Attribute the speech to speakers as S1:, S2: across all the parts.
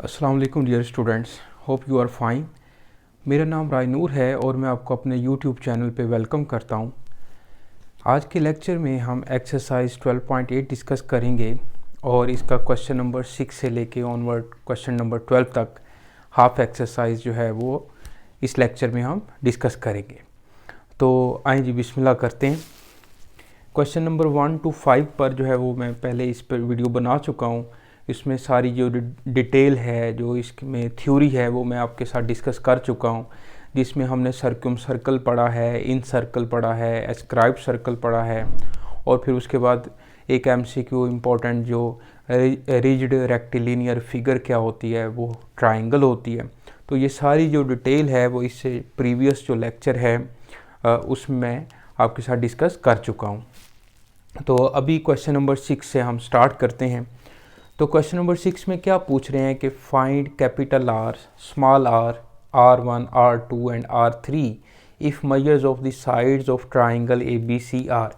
S1: अस्सलाम वालेकुम dear students, hope you are fine. मेरा नाम रायनूर है और मैं आपको अपने यूट्यूब चैनल पे वेलकम करता हूँ। आज के लेक्चर में हम एक्सरसाइज 12.8 डिस्कस करेंगे और इसका क्वेश्चन नंबर 6 से लेके ऑनवर्ड क्वेश्चन नंबर 12 तक हाफ एक्सरसाइज जो है वो इस लेक्चर में हम डिस्कस करेंगे। तो आइए जी बिस्मिल्लाह करते हैं। क्वेश्चन नंबर 1 to 5 पर जो है वो मैं पहले इस पर वीडियो बना चुका हूँ। इसमें सारी जो डिटेल है, जो इसमें थ्योरी है, वो मैं आपके साथ डिस्कस कर चुका हूँ, जिसमें हमने सर्क्यूम सर्कल पढ़ा है, इन सर्कल पढ़ा है, एस्क्राइब सर्कल पढ़ा है और फिर उसके बाद एक एमसीक्यू इम्पोर्टेंट जो रिजिड रेक्टिलिनियर फिगर क्या होती है वो ट्राइंगल होती है। तो ये सारी जो डिटेल है वो इससे प्रीवियस जो लेक्चर है उसमें आपके साथ डिस्कस कर चुका हूँ। तो अभी क्वेश्चन नंबर 6 से हम स्टार्ट करते हैं। तो क्वेश्चन नंबर 6 में क्या पूछ रहे हैं कि find capital R, small R, R1, R2 and R3 if measures of the sides of triangle ABC are.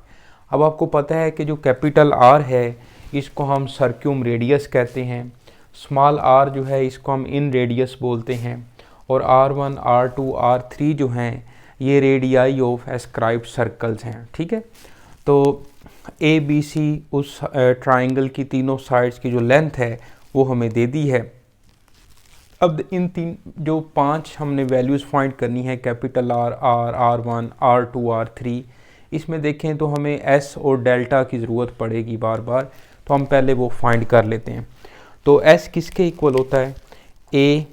S1: अब आपको पता है कि जो कैपिटल आर है इसको हम सर्क्यूम रेडियस कहते हैं, स्मॉल आर जो है इसको हम इन रेडियस बोलते हैं और R1, R2, R3 जो हैं ये रेडियाई ऑफ एस्क्राइब सर्कल्स हैं। ठीक है, तो ABC उस ट्राइंगल की तीनों साइड्स की जो लेंथ है वो हमें दे दी है। अब इन तीन जो 5 हमने वैल्यूज़ फाइंड करनी है, capital R, R1, R2, R3, इसमें देखें तो हमें S और डेल्टा की ज़रूरत पड़ेगी बार बार, तो हम पहले वो फाइंड कर लेते हैं। तो S किसके इक्वल होता है? A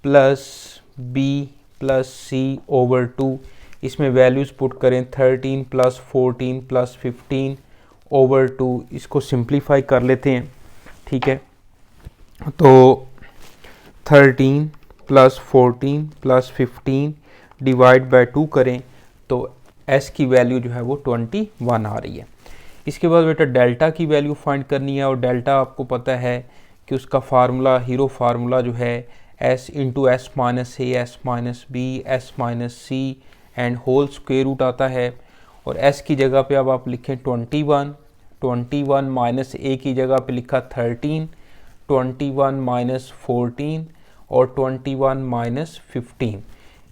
S1: plus B plus C over 2। इसमें वैल्यूज़ पुट करें 13 प्लस 14 प्लस 15 ओवर 2। इसको सिंप्लीफाई कर लेते हैं। ठीक है, तो 13 प्लस 14 प्लस 15 डिवाइड बाय 2 करें तो S की वैल्यू जो है वो 21 आ रही है। इसके बाद बेटा डेल्टा की वैल्यू फाइंड करनी है और डेल्टा आपको पता है कि उसका फार्मूला, हीरो फार्मूला जो है S into S minus A, S minus B, S minus C and whole square root आता है। और S की जगह पे अब आप लिखें 21 माइनस A की जगह पे लिखा 13, 21 माइनस 14 और 21 माइनस 15।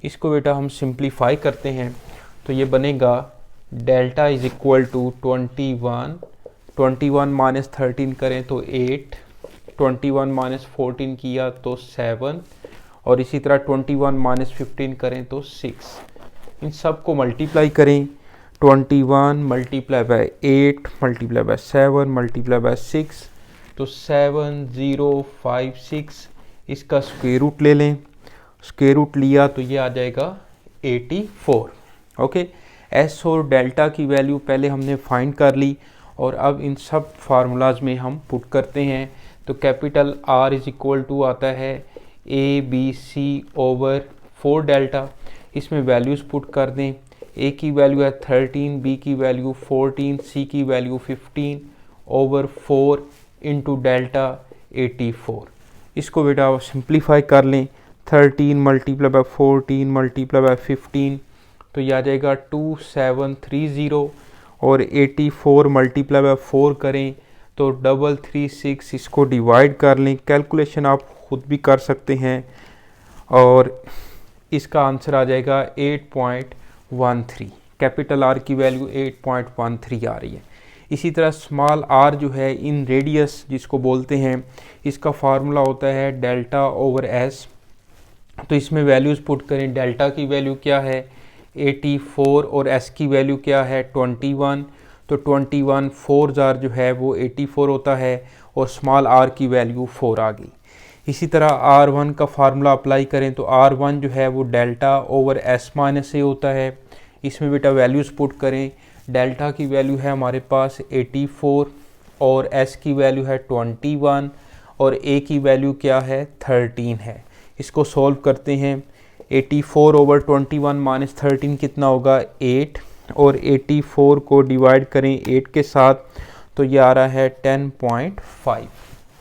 S1: इसको बेटा हम सिंप्लीफाई करते हैं तो ये बनेगा delta is equal to 21 minus 13 करें तो 8, 21 माइनस 14 किया तो 7 और इसी तरह 21 माइनस 15 करें तो 6। इन सब को मल्टीप्लाई करें, 21 multiply by 8 multiply by 7 multiply by 6 तो 7056। इसका स्क्वायर रूट ले लें, स्क्वायर रूट लिया तो ये आ जाएगा 84। ओके, एस और डेल्टा की वैल्यू पहले हमने फाइंड कर ली और अब इन सब फार्मूलाज में हम पुट करते हैं। तो capital R is equal to आता है ABC ओवर 4 डेल्टा। इसमें वैल्यूज़ पुट कर दें, A की वैल्यू है 13, B की वैल्यू 14, C की वैल्यू 15 ओवर 4 इंटू डेल्टा 84। इसको बेटा सिंप्लीफाई कर लें, 13 मल्टीप्लाई बाय 14 मल्टीप्लाई बाय 15 तो यह आ जाएगा 2730 और 84 मल्टीप्लाई बाय 4 करें तो 336। इसको डिवाइड कर लें, कैलकुलेशन आप खुद भी कर सकते हैं और इसका आंसर आ जाएगा 8.13। कैपिटल आर की वैल्यू 8.13 आ रही है। इसी तरह स्मॉल आर जो है इन रेडियस जिसको बोलते हैं, इसका फार्मूला होता है डेल्टा ओवर एस। तो इसमें वैल्यूज़ पुट करें, डेल्टा की वैल्यू क्या है 84 और एस की वैल्यू क्या है 21। तो 21 4 जार जो है वो 84 होता है और स्मॉल आर की वैल्यू 4 आ गई। इसी तरह R1 का फार्मूला अप्लाई करें तो R1 जो है वो delta over S minus A होता है। इसमें बेटा वैल्यूज़ पुट करें, डेल्टा की वैल्यू है हमारे पास 84 और S की वैल्यू है 21 और A की वैल्यू क्या है 13 है। इसको सॉल्व करते हैं, 84 ओवर 21 माइनस 13 कितना होगा 8 और 84 को डिवाइड करें 8 के साथ तो ये आ रहा है 10.5।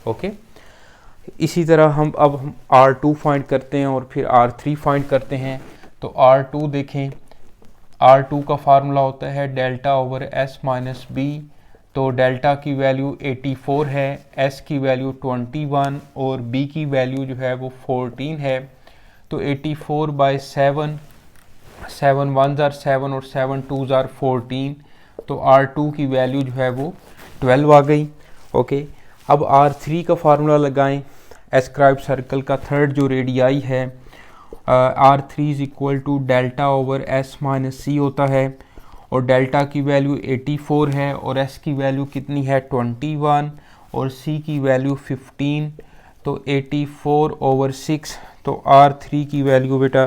S1: ओके, इसी तरह हम R2 फाइंड करते हैं और फिर R3 फाइंड करते हैं। तो R2 देखें, R2 का फार्मूला होता है delta over S minus B। तो डेल्टा की वैल्यू 84 है, एस की वैल्यू 21 और बी की वैल्यू जो है वो 14 है। तो 84/7, 7 1s are 7 और 7 2s are 14, तो R2 की वैल्यू जो है वो 12 आ गई। ओके, अब R3 का फार्मूला लगाएं। एस्क्राइब सर्कल का थर्ड जो रेडियाई है R3 is equal to delta over S minus सी होता है, और डेल्टा की वैल्यू 84 है और एस की वैल्यू कितनी है 21 और सी की वैल्यू 15, तो 84/6। तो R3 की वैल्यू बेटा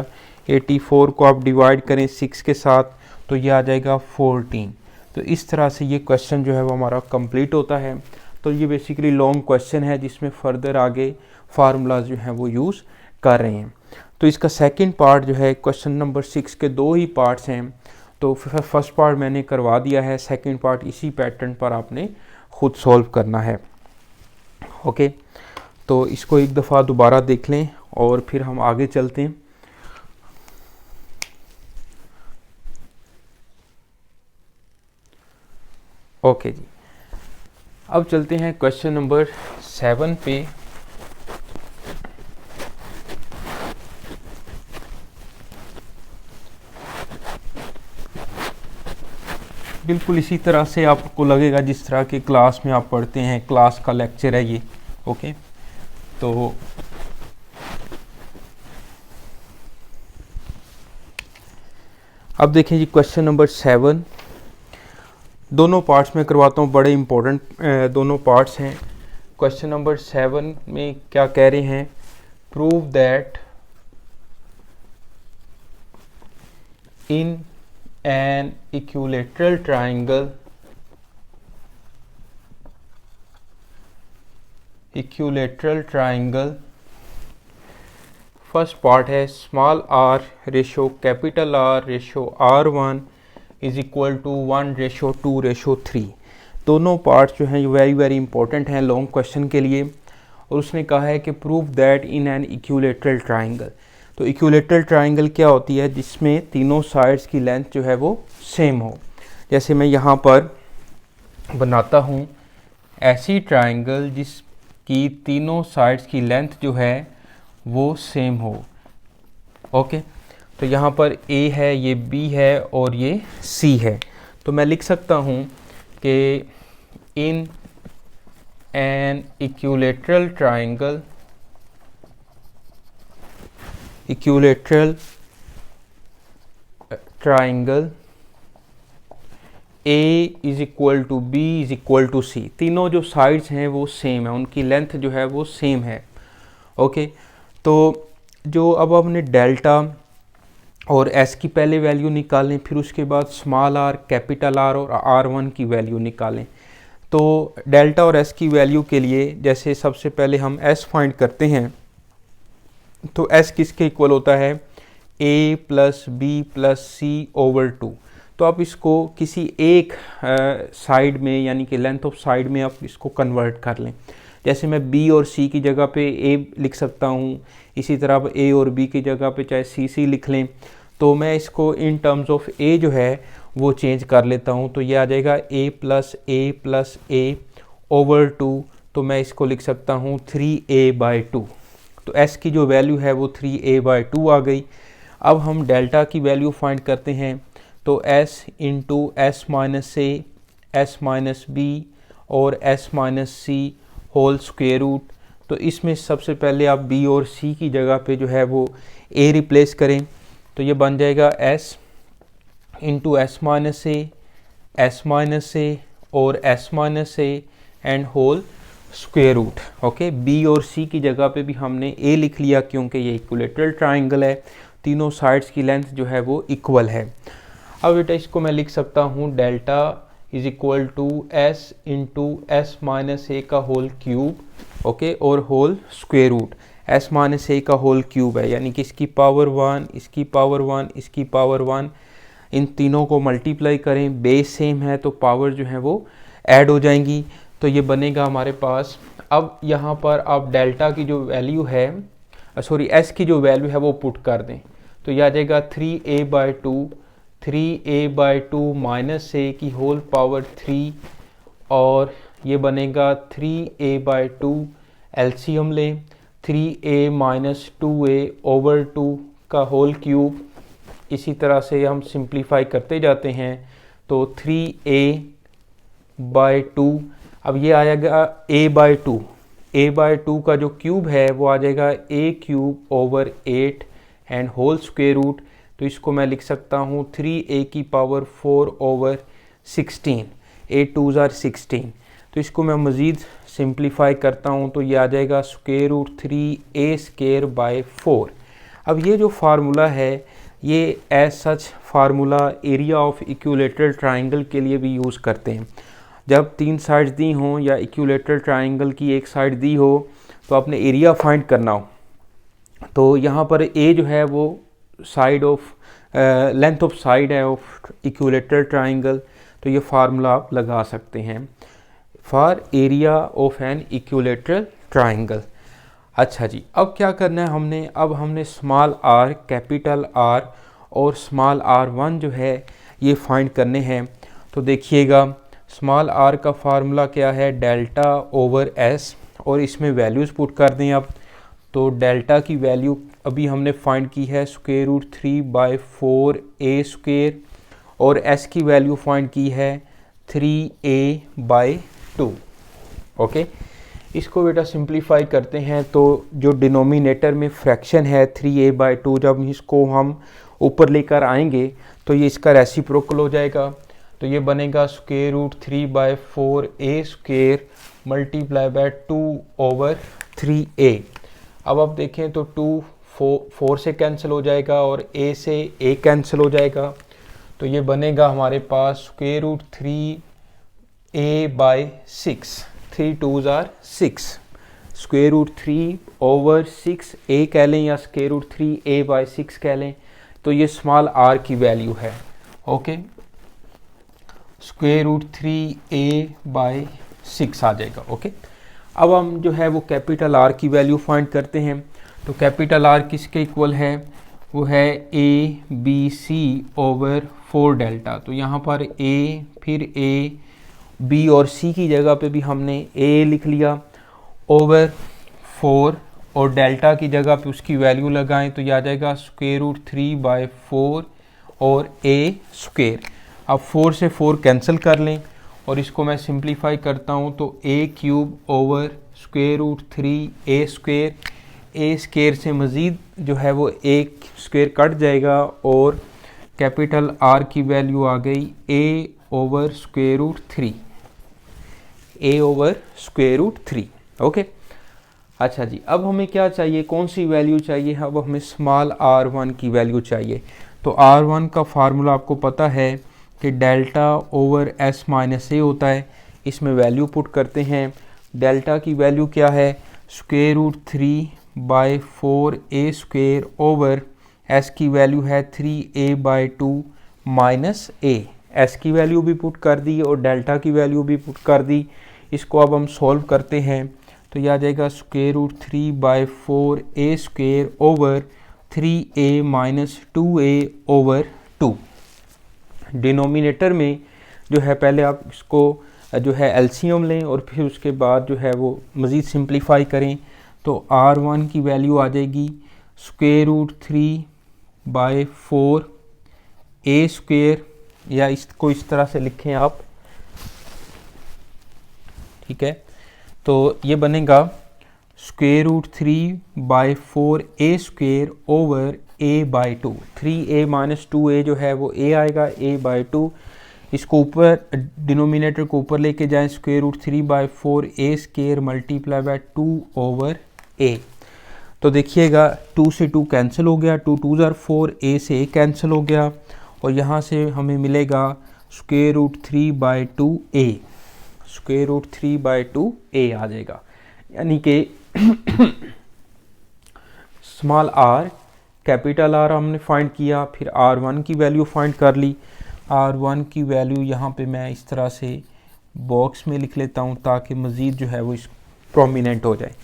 S1: 84 को आप डिवाइड करें 6 के साथ तो ये आ जाएगा 14। तो इस तरह से ये क्वेश्चन जो है वो हमारा कंप्लीट होता है। तो ये बेसिकली लॉन्ग क्वेश्चन है जिसमें फर्दर आगे फार्मूलाज जो हैं वो यूज़ कर रहे हैं। तो इसका सेकंड पार्ट जो है क्वेश्चन नंबर 6 के दो ही पार्ट्स हैं। तो फर्स्ट पार्ट मैंने करवा दिया है, सेकंड पार्ट इसी पैटर्न पर आपने खुद सॉल्व करना है। ओके, तो इसको एक दफ़ा दोबारा देख लें और फिर हम आगे चलते हैं। ओके जी, अब चलते हैं क्वेश्चन नंबर 7 पे। बिल्कुल इसी तरह से आपको लगेगा जिस तरह के क्लास में आप पढ़ते हैं, क्लास का लेक्चर है ये। ओके, तो अब देखें जी क्वेश्चन नंबर 7, दोनों पार्ट्स में करवाता हूँ, बड़े इंपॉर्टेंट दोनों पार्ट्स हैं। क्वेश्चन नंबर 7 में क्या कह रहे हैं, prove that in an equilateral triangle, first part है small R ratio capital R ratio R1 is equal to 1:2:3। दोनों पार्ट्स जो हैं वेरी वेरी इंपॉर्टेंट हैं लॉन्ग क्वेश्चन के लिए। और उसने कहा है कि prove that in an equilateral triangle. तो इक्विलैटरल ट्राइंगल क्या होती है, जिसमें तीनों साइड्स की लेंथ जो है वो सेम हो। जैसे मैं यहाँ पर बनाता हूँ ऐसी ट्राइंगल जिसकी तीनों साइड्स की लेंथ जो है वो सेम हो। ओके, तो यहाँ पर A है, ये B है और ये C है। तो मैं लिख सकता हूँ कि in an equilateral triangle A is equal to B is equal to C। तीनों जो साइड्स हैं वो सेम है, उनकी लेंथ जो है वो सेम है। ओके, तो जो अब हमने डेल्टा और S की पहले वैल्यू निकालें, फिर उसके बाद स्मॉल r, कैपिटल R और R1 की वैल्यू निकालें। तो डेल्टा और S की वैल्यू के लिए जैसे सबसे पहले हम S फाइंड करते हैं, तो S किसके इक्वल होता है, A + B + C/2। तो आप इसको किसी एक साइड में यानी कि लेंथ ऑफ साइड में आप इसको कन्वर्ट कर लें। जैसे मैं B और C की जगह पे A लिख सकता हूँ, इसी तरह आप A और B की जगह पे चाहे C लिख लें। तो मैं इसको इन टर्म्स ऑफ A जो है वो चेंज कर लेता हूँ। तो ये आ जाएगा A + A/2। तो मैं इसको लिख सकता हूँ 3A/2। तो S की जो वैल्यू है वो 3A/2 आ गई। अब हम डेल्टा की वैल्यू फाइंड करते हैं। तो S × S - A, S - B और S - C whole square root. तो इसमें सबसे पहले आप B और C की जगह पे जो है वो A रिप्लेस करें। तो ये बन जाएगा S × S - A और S - A and whole square root. Okay, B और C की जगह पे भी हमने A लिख लिया क्योंकि ये इक्विलैटरल ट्राइंगल है, तीनों साइड्स की लेंथ जो है वो इक्वल है। अब बेटा इसको मैं लिख सकता हूँ delta is equal to S × S - A का होल क्यूब, ओके, और whole square root. S - A का होल क्यूब है यानी कि इसकी पावर 1, इसकी पावर 1, इसकी पावर 1, इन तीनों को मल्टीप्लाई करें, बेस सेम है तो पावर जो है वो ऐड हो जाएंगी। तो ये बनेगा हमारे पास। अब यहाँ पर आप डेल्टा की जो वैल्यू है, सॉरी S की जो वैल्यू है वो पुट कर दें। तो यह आ जाएगा 3A/2 - A की होल पावर 3 और ये बनेगा 3a/2, एलसीएम लें 3a माइनस 2a ओवर 2 का होल क्यूब। इसी तरह से हम सिंप्लीफाई करते जाते हैं तो 3a/2, अब ये आएगा a/2 का जो क्यूब है वो आ जाएगा a³ / 8 and whole square root. तो इसको मैं लिख सकता हूँ 3a⁴/16, 8 2s are 16। तो इसको मैं मज़ीद सिंप्लीफाई करता हूँ तो ये आ जाएगा √3a²/4। अब ये जो फार्मूला है ये as such formula area of equilateral triangle के लिए भी यूज़ करते हैं। जब 3 साइड्स दी हों या इक्विलेटरल ट्राइंगल की एक साइड दी हो तो आपने एरिया फाइंड करना हो, तो यहाँ पर ए जो है वो side of length of side है ऑफ इक्विलेटरल ट्राइंगल। तो ये फार्मूला आप लगा सकते हैं for area of an equilateral triangle. अच्छा जी, अब क्या करना है हमने, अब हमने स्मॉल आर, कैपिटल आर और स्मॉल r1 जो है ये फाइंड करने हैं। तो देखिएगा स्मॉल r का फार्मूला क्या है, डेल्टा ओवर s, और इसमें वैल्यूज़ पुट कर दें अब। तो डेल्टा की वैल्यू अभी हमने फाइंड की है √3/4a² और s की वैल्यू फाइंड की है 3a/2। ओके, इसको बेटा सिंप्लीफाई करते हैं तो जो डिनोमिनेटर में फ्रैक्शन है 3a/2, जब इसको हम ऊपर लेकर आएंगे तो ये इसका रेसिप्रोकल हो जाएगा। तो ये बनेगा √3/4a² × 2/3a। अब आप देखें तो 2 4 से कैंसिल हो जाएगा और a से a कैंसिल हो जाएगा। तो ये बनेगा हमारे पास √3a/6, 3 2s are 6, √3/6a कह लें या √3a/6 कह लें। तो ये स्मॉल r की वैल्यू है। ओके, √3a/6 आ जाएगा। ओके, अब हम जो है वो कैपिटल R की वैल्यू फाइंड करते हैं। तो कैपिटल R किसके इक्वल है, वो है ABC/4 डेल्टा। तो यहाँ पर A, फिर A, B और C की जगह पे भी हमने A लिख लिया ओवर 4 और डेल्टा की जगह पे उसकी वैल्यू लगाएं तो यह आ जाएगा √3/4 और a²। अब 4 से 4 कैंसिल कर लें और इसको मैं सिंप्लीफाई करता हूँ तो a³ ओवर √3a², a² से मज़ीद जो है वो a² कट जाएगा और कैपिटल R की वैल्यू आ गई a/√3, a/√3। ओके, अच्छा जी, अब हमें क्या चाहिए, कौन सी वैल्यू चाहिए, अब हमें स्मॉल r1 की वैल्यू चाहिए। तो r1 का फार्मूला आपको पता है कि delta over s minus a होता है। इसमें वैल्यू पुट करते हैं। डेल्टा की वैल्यू क्या है, √3/4a² ओवर s की वैल्यू है 3a/2 माइनस a। s की वैल्यू भी पुट कर दी और डेल्टा की वैल्यू भी पुट कर दी। इसको अब हम सॉल्व करते हैं तो यह आ जाएगा √3/4a² over 3a minus 2a over 2। Denominator में जो है पहले आप इसको जो है एलसीएम लें और फिर उसके बाद जो है वो मज़ीद सिंप्लीफाई करें। तो r1 की वैल्यू आ जाएगी √3/4a² या इसको इस तरह से लिखें आप, ठीक है। तो ये बनेगा √3/4a² over a/2, 3a minus 2a जो है वो a आएगा, a/2। इसको ऊपर डिनोमिनेटर को ऊपर लेके जाएं, √3/4a² multiply by 2 over a। तो देखिएगा 2 से 2 कैंसिल हो गया, 2 2s are 4, a से a कैंसिल हो गया और यहाँ से हमें मिलेगा √3/2a, √3/2a आ जाएगा। यानी कि स्मॉल r, कैपिटल R हमने फाइंड किया, फिर r1 की वैल्यू फाइंड कर ली। r1 की वैल्यू यहाँ पे मैं इस तरह से बॉक्स में लिख लेता हूँ ताकि मज़ीद जो है वो इस प्रोमिनेंट हो जाए।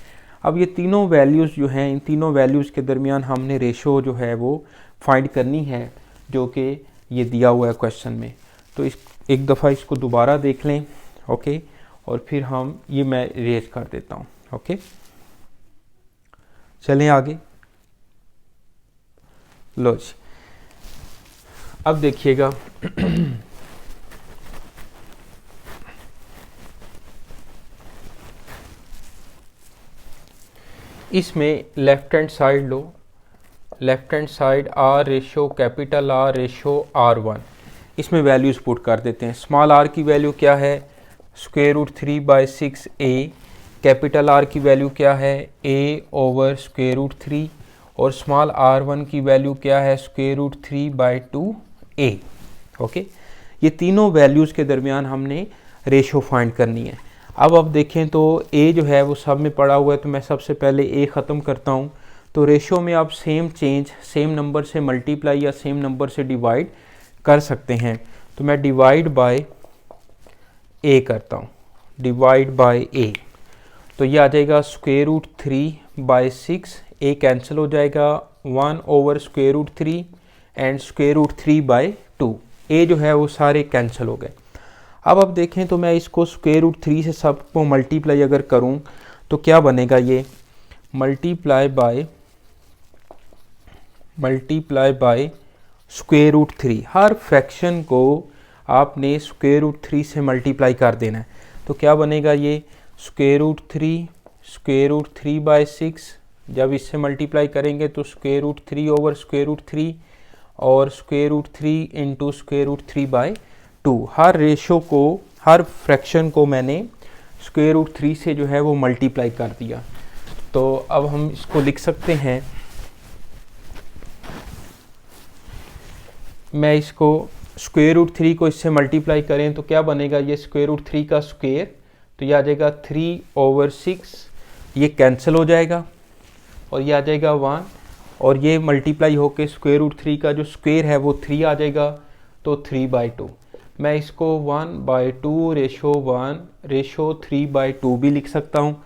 S1: अब ये तीनों वैल्यूज़ जो हैं, इन तीनों वैल्यूज़ के दरमियान हमने रेशो जो है वो फाइंड करनी है जो कि ये दिया हुआ है क्वेश्चन में। तो इस एक दफ़ा इसको दोबारा देख लें। ओके, और फिर हम ये मैं इरेज कर देता हूँ। ओके, चलें आगे। लो जी, अब देखिएगा इसमें लेफ्ट हैंड साइड लो, left hand side R ratio capital R ratio R1, इसमें वैल्यूज़ पुट कर देते हैं। स्मॉल आर की वैल्यू क्या है, √3/6a। कैपिटल आर की वैल्यू क्या है, a/√3। और स्मॉल r1 की वैल्यू क्या है, √3/2a। ओके, ये तीनों वैल्यूज़ के दरमियान हमने रेशो फाइंड करनी है। अब देखें तो a जो है वो सब में पड़ा हुआ है, तो मैं सबसे पहले a ख़त्म करता हूँ। तो रेशो में आप सेम चेंज सेम नंबर से मल्टीप्लाई या सेम नंबर से डिवाइड कर सकते हैं। तो मैं डिवाइड बाय a करता हूँ, डिवाइड बाय a, तो ये आ जाएगा √3/6। a कैंसिल हो जाएगा, 1/√3 एंड √3/2। a जो है वो सारे कैंसिल हो गए। अब देखें तो मैं इसको √3 से सबको मल्टीप्लाई अगर करूं तो क्या बनेगा, ये मल्टीप्लाई बाय √3। हर फ्रैक्शन को आपने √3 से मल्टीप्लाई कर देना है। तो क्या बनेगा, ये √3/6, जब इससे मल्टीप्लाई करेंगे तो √3/√3 और √3 इंटू √3/2। हर रेशो को, हर फ्रैक्शन को मैंने √3 से जो है वो मल्टीप्लाई कर दिया। तो अब हम इसको लिख सकते हैं, मैं इसको √3 को इससे मल्टीप्लाई करें तो क्या बनेगा, ये √3 का स्क्वायर, तो ये आ जाएगा 3/6। ये कैंसिल हो जाएगा और ये आ जाएगा 1, और ये मल्टीप्लाई होके √3 का जो स्क्वायर है वो 3 आ जाएगा, तो 3/2। मैं इसको 1/2 भी लिख सकता हूँ।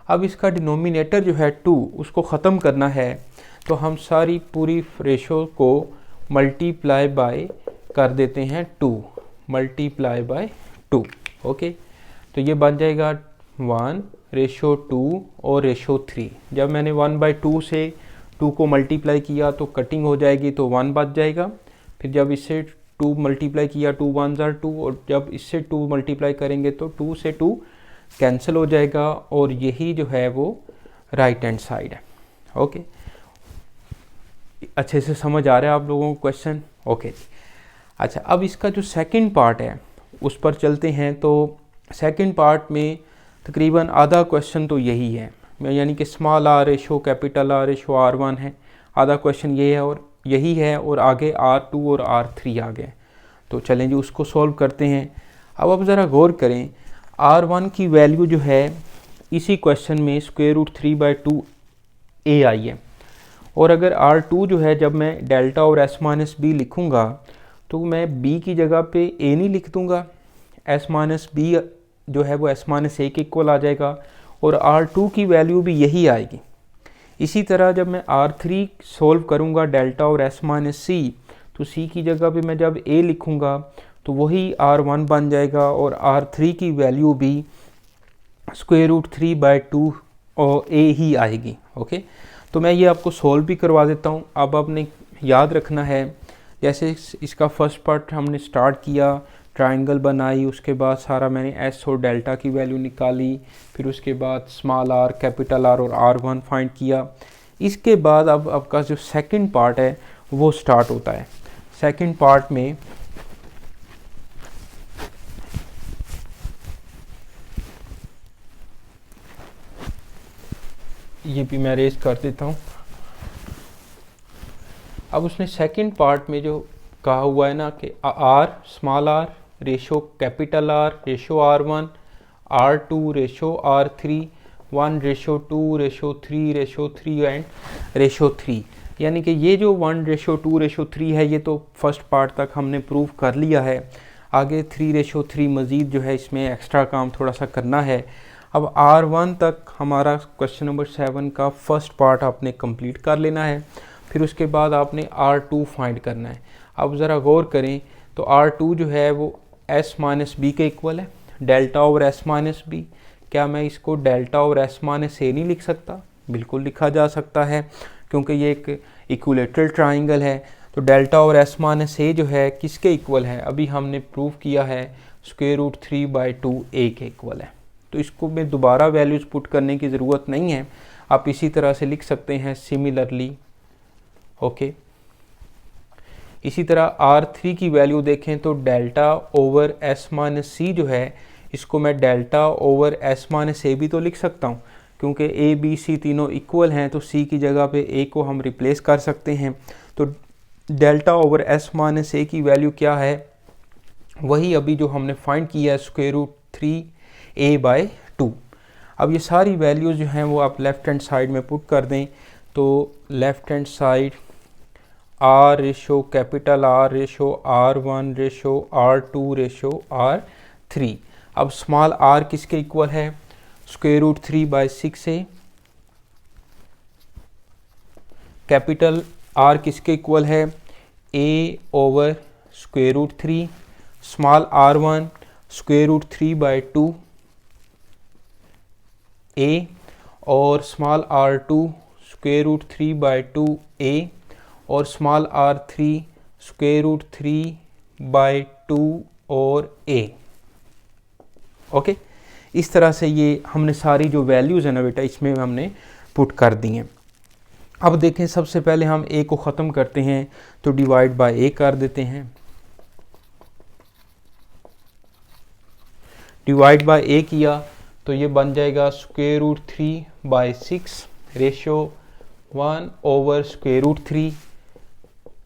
S1: अब इसका डिनोमिनेटर जो है 2, उसको ख़त्म करना है, तो हम सारी पूरी रेशो को मल्टीप्लाई बाय कर देते हैं 2, मल्टीप्लाई बाय 2। ओके, तो ये बन जाएगा 1/2 और √3। जब मैंने 1/2 से 2 को मल्टीप्लाई किया तो कटिंग हो जाएगी, तो 1 बच जाएगा। फिर जब इससे 2 मल्टीप्लाई किया, 2 1 ज़ार 2, और जब इससे 2 मल्टीप्लाई करेंगे तो 2 से 2 कैंसिल हो जाएगा, और यही जो है वो राइट हैंड साइड है। ओके, अच्छे से समझ आ रहा है आप लोगों को क्वेश्चन? ओके, अच्छा, अब इसका जो सेकंड पार्ट है उस पर चलते हैं। तो सेकंड पार्ट में तकरीबन आधा क्वेश्चन तो यही है, यानी कि small R ratio capital R ratio R1 है, आधा क्वेश्चन ये है और यही है, और आगे R2 और R3 आ गए। तो चलें जी उसको सॉल्व करते हैं। अब आप ज़रा गौर करें, R1 की वैल्यू जो है इसी क्वेश्चन में √3/2a आई है, और अगर R2 जो है, जब मैं डेल्टा और s-b लिखूँगा तो मैं b की जगह पे a नहीं लिख दूँगा, s-b जो है वो s-a के इक्वल आ जाएगा, और R2 की वैल्यू भी यही आएगी। इसी तरह जब मैं R3 सोल्व करूँगा डेल्टा और s-c, तो c की जगह पे मैं जब a लिखूँगा तो वही R1 बन जाएगा, और R3 की वैल्यू भी √3/2 और a ही आएगी। ओके, तो मैं ये आपको सोल्व भी करवा देता हूँ। अब आपने याद रखना है, जैसे इसका फर्स्ट पार्ट हमने स्टार्ट किया, ट्रायंगल बनाई, उसके बाद सारा मैंने s और डेल्टा की वैल्यू निकाली, फिर उसके बाद स्मॉल r, कैपिटल R और R1 फाइंड किया। इसके बाद अब आपका जो सेकंड पार्ट है वो स्टार्ट होता है। सेकंड पार्ट में ये भी मैं रेज कर देता हूँ। अब उसने सेकंड पार्ट में जो कहा हुआ है ना कि r small r ratio capital R ratio R1, R2 ratio R3, 1/2 ratio 3 and ratio 3, यानी कि ये जो 1/2 रेशो 3 है ये तो फर्स्ट पार्ट तक हमने प्रूव कर लिया है। आगे 3/3 मज़ीद जो है इसमें एक्स्ट्रा काम थोड़ा सा करना है। अब R1 तक हमारा क्वेश्चन नंबर 7 का फर्स्ट पार्ट आपने कंप्लीट कर लेना है, फिर उसके बाद आपने R2 फाइंड करना है। अब ज़रा गौर करें तो R2 जो है वो s-b के इक्वल है, delta over S minus B. क्या मैं इसको delta over S minus A नहीं लिख सकता? बिल्कुल लिखा जा सकता है, क्योंकि ये एक इक्विलेटरल ट्राइंगल है। तो डेल्टा ओवर एस माइनस ए जो है किसके इक्वल है? अभी हमने प्रूव किया है स्क्वायर रूट 3/2 ए के इक्वल है। तो इसको में दोबारा वैल्यूज पुट करने की ज़रूरत नहीं है, आप इसी तरह से लिख सकते हैं सिमिलरली। ओके, इसी तरह R3 की वैल्यू देखें तो डेल्टा ओवर एस माइनस सी जो है, इसको मैं डेल्टा ओवर एस माइनस ए भी तो लिख सकता हूँ, क्योंकि ए बी सी तीनों इक्वल हैं, तो सी की जगह पे ए को हम रिप्लेस कर सकते हैं। तो डेल्टा ओवर एस माइनस ए की वैल्यू क्या है? वही अभी जो हमने फाइंड किया है स्क्वायर रूट 3a/2। अब ये सारी वैल्यूज़ जो हैं वो आप लेफ़्ट हैंड साइड में पुट कर दें। तो left hand side R ratio capital R ratio R1 ratio R2 ratio R3। अब स्मॉल r किसके इक्वल है? Square root 3/6a। Capital R किसके इक्वल है? a over square root 3। Small r1 square root 3/2 a और small r2 square root 3/2 a और small r3 square root 3/2 और a। Okay, इस तरह से ये हमने सारी जो वैल्यूज़ है ना बेटा इसमें हमने पुट कर दी हैं। अब देखें, सबसे पहले हम a को ख़त्म करते हैं, तो डिवाइड बाय a कर देते हैं। डिवाइड बाय a किया तो ये बन जाएगा square root 3/6 ratio 1 over square root 3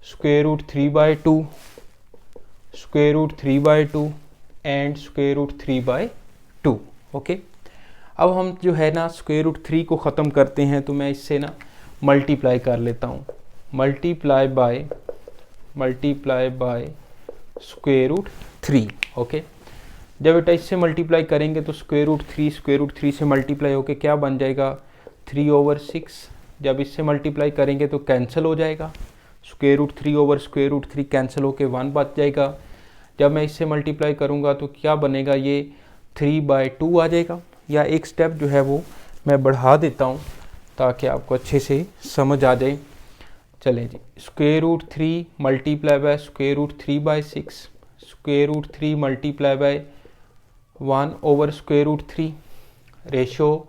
S1: square root 3/2 square root 3/2 and square root 3/2। Okay, अब हम जो है ना स्क्वायर रूट 3 को ख़त्म करते हैं, तो मैं इससे ना मल्टीप्लाई कर लेता हूँ। Multiply by square root 3। Okay, जब बेटा इससे मल्टीप्लाई करेंगे तो स्क्वायर रूट 3 से मल्टीप्लाई होके क्या बन जाएगा? 3/6। जब इससे मल्टीप्लाई करेंगे तो कैंसिल हो जाएगा, square root 3 over square root 3 cancel होके 1 बच जाएगा। जब मैं इससे मल्टीप्लाई करूँगा तो क्या बनेगा? ये 3/2 आ जाएगा। या एक स्टेप जो है वो मैं बढ़ा देता हूँ ताकि आपको अच्छे से समझ आ जाए। चलें जी, square root 3 multiply by square root 3/6 square root 3 multiply by 1 over square root 3 ratio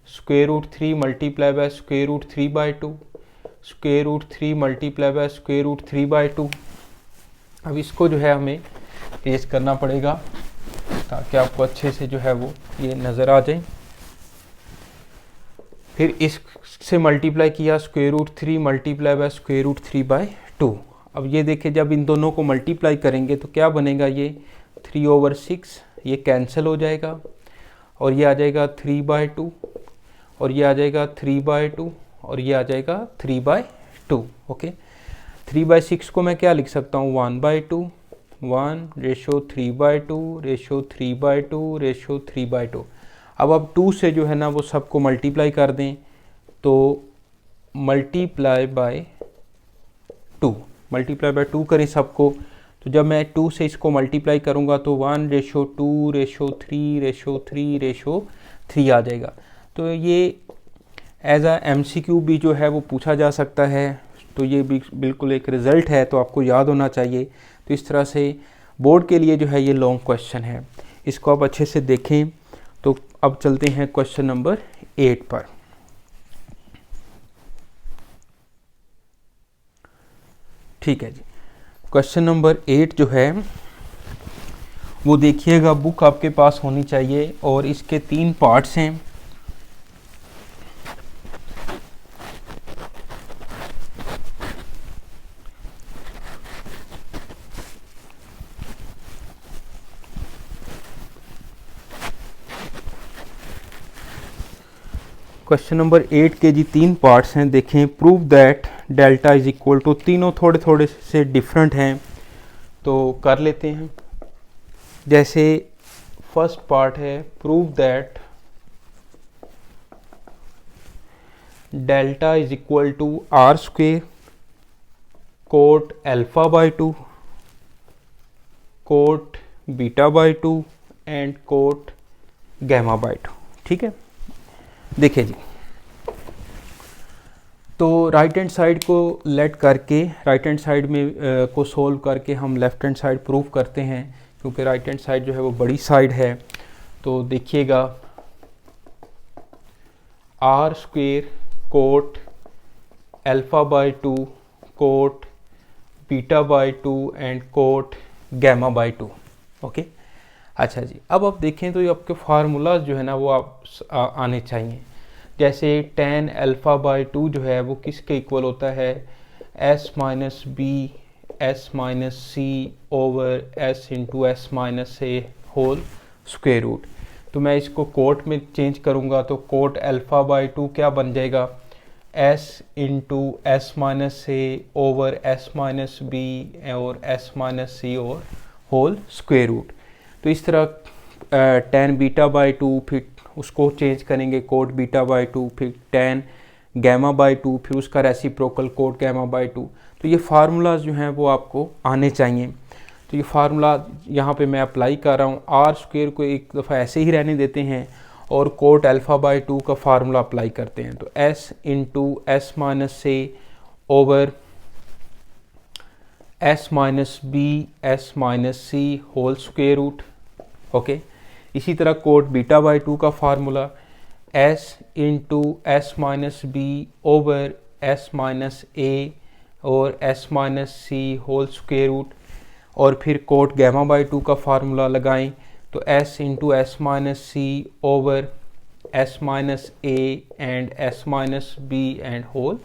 S1: square root 3 multiply by square root 3/2 square root 3 multiply by square root 3/2। अब इसको जो है हमें रेज करना पड़ेगा ताकि आपको अच्छे से जो है वो ये नज़र आ जाए। फिर इससे मल्टीप्लाई किया square root 3 multiply by square root 3/2। अब ये देखिए, जब इन दोनों को मल्टीप्लाई करेंगे तो क्या बनेगा? ये 3/6 ये कैंसिल हो जाएगा और ये आ जाएगा 3/2 और ये आ जाएगा 3/2 और ये आ जाएगा 3/2। ओके, 3/6 को मैं क्या लिख सकता हूँ? 1/2 1 रेशो 3/2 रेशो 3/2 रेशो 3/2। अब 2 से जो है ना वो सबको मल्टीप्लाई कर दें, तो मल्टीप्लाई बाय 2 करें सबको। तो जब मैं 2 से इसको मल्टीप्लाई करूँगा तो 1 रेशो 2 रेशो 3 रेशो 3 रेशो 3 आ जाएगा। तो ये एज आ MCQ भी जो है वो पूछा जा सकता है, तो ये भी बिल्कुल एक रिज़ल्ट है, तो आपको याद होना चाहिए। तो इस तरह से बोर्ड के लिए जो है ये लॉन्ग क्वेश्चन है, इसको आप अच्छे से देखें। तो अब चलते हैं क्वेश्चन नंबर 8 पर। ठीक है जी, क्वेश्चन नंबर 8 जो है वो देखिएगा, बुक आपके पास होनी चाहिए और इसके 3 पार्ट्स हैं। क्वेश्चन नंबर 8 के जी 3 पार्ट्स हैं। देखें, prove that delta is equal to, तीनों थोड़े थोड़े से डिफरेंट हैं, तो कर लेते हैं। जैसे फर्स्ट पार्ट है, prove that delta is equal to R² cot α/2 cot β/2 and cot gamma by 2। ठीक है, देखिए जी, तो राइट हैंड साइड को लेट करके राइट हैंड साइड में को सोल्व करके हम लेफ्ट हैंड साइड प्रूव करते हैं, क्योंकि राइट हैंड साइड जो है वो बड़ी साइड है। तो देखिएगा R square cot alpha by 2 cot beta by 2 and cot gamma by 2। Okay, अच्छा जी, अब आप देखें तो ये आपके फार्मूलाज जो है ना वो आप आने चाहिए। जैसे tan अल्फ़ा बाई 2 जो है वो किसके इक्वल होता है, s minus B S minus C over S into S minus A whole square root. तो मैं इसको कोट में चेंज करूँगा तो कोट अल्फ़ा बाई 2 क्या बन जाएगा, s इंटू एस माइनस ए ओवर एस माइनस बी और एस माइनस सी और होल स्क्वेयर रूट। तो इस तरह tan बीटा बाई 2, फिर उसको चेंज करेंगे कोट बीटा बाई 2, फिर tan गैमा बाई 2, फिर उसका रेसिप्रोकल कोट गैमा बाई 2। तो ये फार्मूलाज जो हैं वो आपको आने चाहिए। तो ये फार्मूला यहाँ पे मैं अप्लाई कर रहा हूँ। आर स्क्वेयर को एक दफ़ा ऐसे ही रहने देते हैं और कोट अल्फ़ा बाई 2 का फार्मूला अप्लाई करते हैं। तो s इंटू एस माइनस ए over S minus B S minus सी होल स्क्वेयर रूट। ओके, इसी तरह कोट बीटा बाई 2 का formula s into S minus B over S minus A और S minus सी whole square root. और फिर coat gamma by 2 का formula लगाएं तो s into S minus C over S minus A and S minus B and whole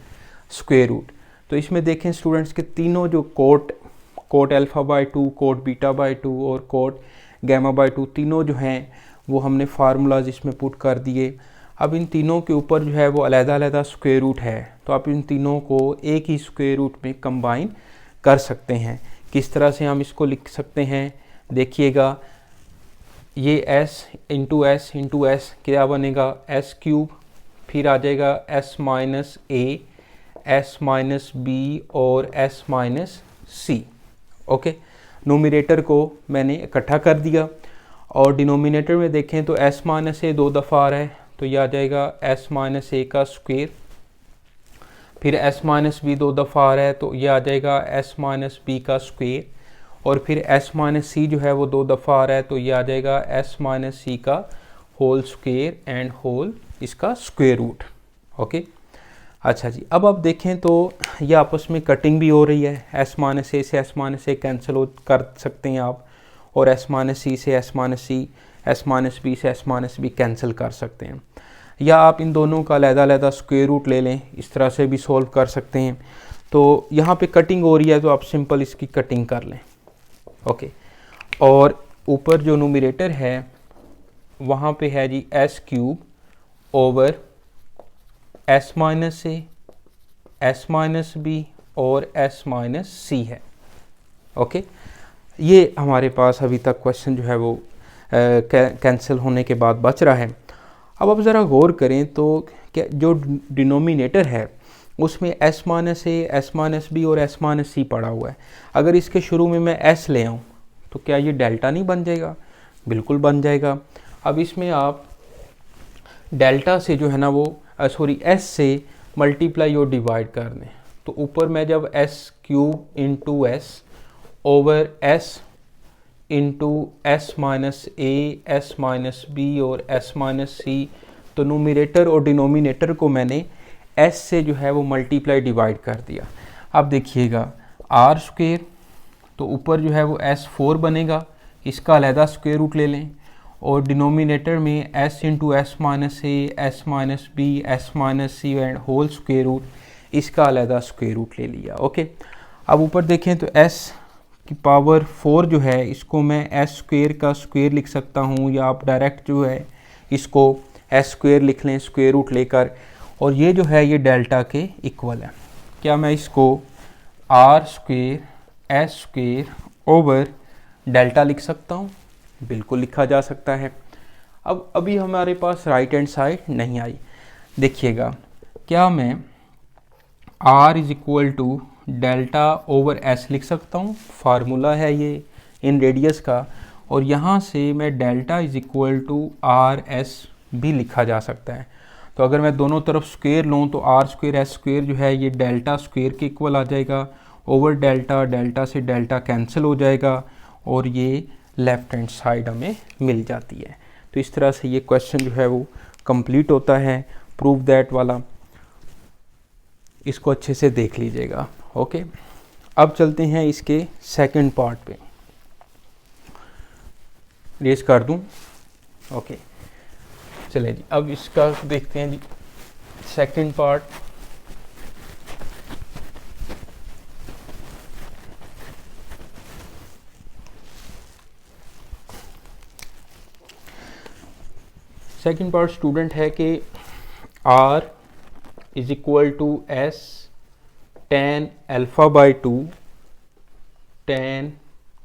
S1: square root. तो इसमें देखें students के तीनों जो cot alpha by 2, cot beta by 2 और कोट गैमा बाई 2 तीनों जो हैं वो हमने फार्मूलाज इसमें पुट कर दिए। अब इन तीनों के ऊपर जो है वो अलग-अलग स्क्वायर रूट है, तो आप इन तीनों को एक ही स्क्वायर रूट में कंबाइन कर सकते हैं। किस तरह से हम इसको लिख सकते हैं, देखिएगा, ये s इंटू एस क्या बनेगा, s क्यूब, फिर आ जाएगा s माइनस ए, s माइनस बी और s minus c. Okay, nominator को मैंने इकट्ठा कर दिया और डिनोमिनेटर में देखें तो s माइनस ए 2 दफ़ा आ रहा है, तो यह आ जाएगा s माइनस ए का स्क्वायर। फिर s माइनस बी 2 दफ़ा आ रहा है तो यह आ जाएगा s माइनस बी का स्क्वायर। और फिर s माइनस सी जो है वो 2 दफ़ा आ रहा है तो यह आ जाएगा s माइनस सी का होल स्क्वायर एंड होल इसका स्क्वायर रूट। ओके, अच्छा जी, अब आप देखें तो ये आपस में कटिंग भी हो रही है। s माइनस ए से s माइनस ए कैंसिल कर सकते हैं आप, और s माइनस सी से s माइनस सी, s माइनस बी से s माइनस बी कैंसिल कर सकते हैं। या आप इन दोनों का अलग-अलग स्क्वायर रूट ले लें, इस तरह से भी सॉल्व कर सकते हैं। तो यहाँ पे कटिंग हो रही है तो आप सिंपल इसकी कटिंग कर लें। ओके, और ऊपर जो न्यूमरेटर है वहाँ पे है जी s cube over s minus ए, s माइनस बी और s माइनस सी है। ओके, ये हमारे पास अभी तक क्वेश्चन जो है वो कैंसिल होने के बाद बच रहा है। अब आप ज़रा गौर करें तो क्या जो डिनोमिनेटर है उसमें s माइनस ए, s माइनस बी और s माइनस सी पड़ा हुआ है। अगर इसके शुरू में मैं s ले आऊँ तो क्या ये डेल्टा नहीं बन जाएगा? बिल्कुल बन जाएगा। अब इसमें आप डेल्टा से जो है ना वो s से मल्टीप्लाई और डिवाइड कर दें, तो ऊपर मैं जब s cube into S over s into S minus ए, एस माइनस बी और एस माइनस सी, तो न्यूमरेटर और डिनोमिनेटर को मैंने s से जो है वो मल्टीप्लाई डिवाइड कर दिया। अब देखिएगा आर स्क्वेयर, तो ऊपर जो है वो s4 बनेगा, इसका अलहदा स्क्वेयर रूट ले लें, और डिनोमिनेटर में s into S minus A, S minus B, S minus C and whole square root, इसका अलहदा स्क्वेयर रूट ले लिया। ओके, अब ऊपर देखें तो s की पावर 4 जो है इसको मैं s स्क्वेयर का स्क्वेयर लिख सकता हूँ, या आप डायरेक्ट जो है इसको s स्क्वेयर लिख लें स्क्वेयर रूट लेकर, और ये जो है ये डेल्टा के इक्वल है। क्या मैं इसको r square s square over delta लिख सकता हूँ? बिल्कुल लिखा जा सकता है। अब अभी हमारे पास राइट हैंड साइड नहीं आई। देखिएगा, क्या मैं r is equal to delta over s लिख सकता हूँ? फार्मूला है ये इन रेडियस का, और यहाँ से मैं delta is equal to R S भी लिखा जा सकता है। तो अगर मैं दोनों तरफ स्क्वेयर लूँ तो आर स्क्वेयर एस स्क्वेयर जो है ये डेल्टा स्क्वेयर के इक्वल आ जाएगा, ओवर डेल्टा, डेल्टा से डेल्टा कैंसिल हो जाएगा और ये लेफ्ट हैंड साइड हमें मिल जाती है। तो इस तरह से ये क्वेश्चन जो है वो कंप्लीट होता है, प्रूव दैट वाला। इसको अच्छे से देख लीजिएगा। ओके, अब चलते हैं इसके सेकंड पार्ट पे। रेस कर दूं? ओके, चले जी, अब इसका देखते हैं जी second part. Second part student है कि R is equal to S tan alpha by 2 tan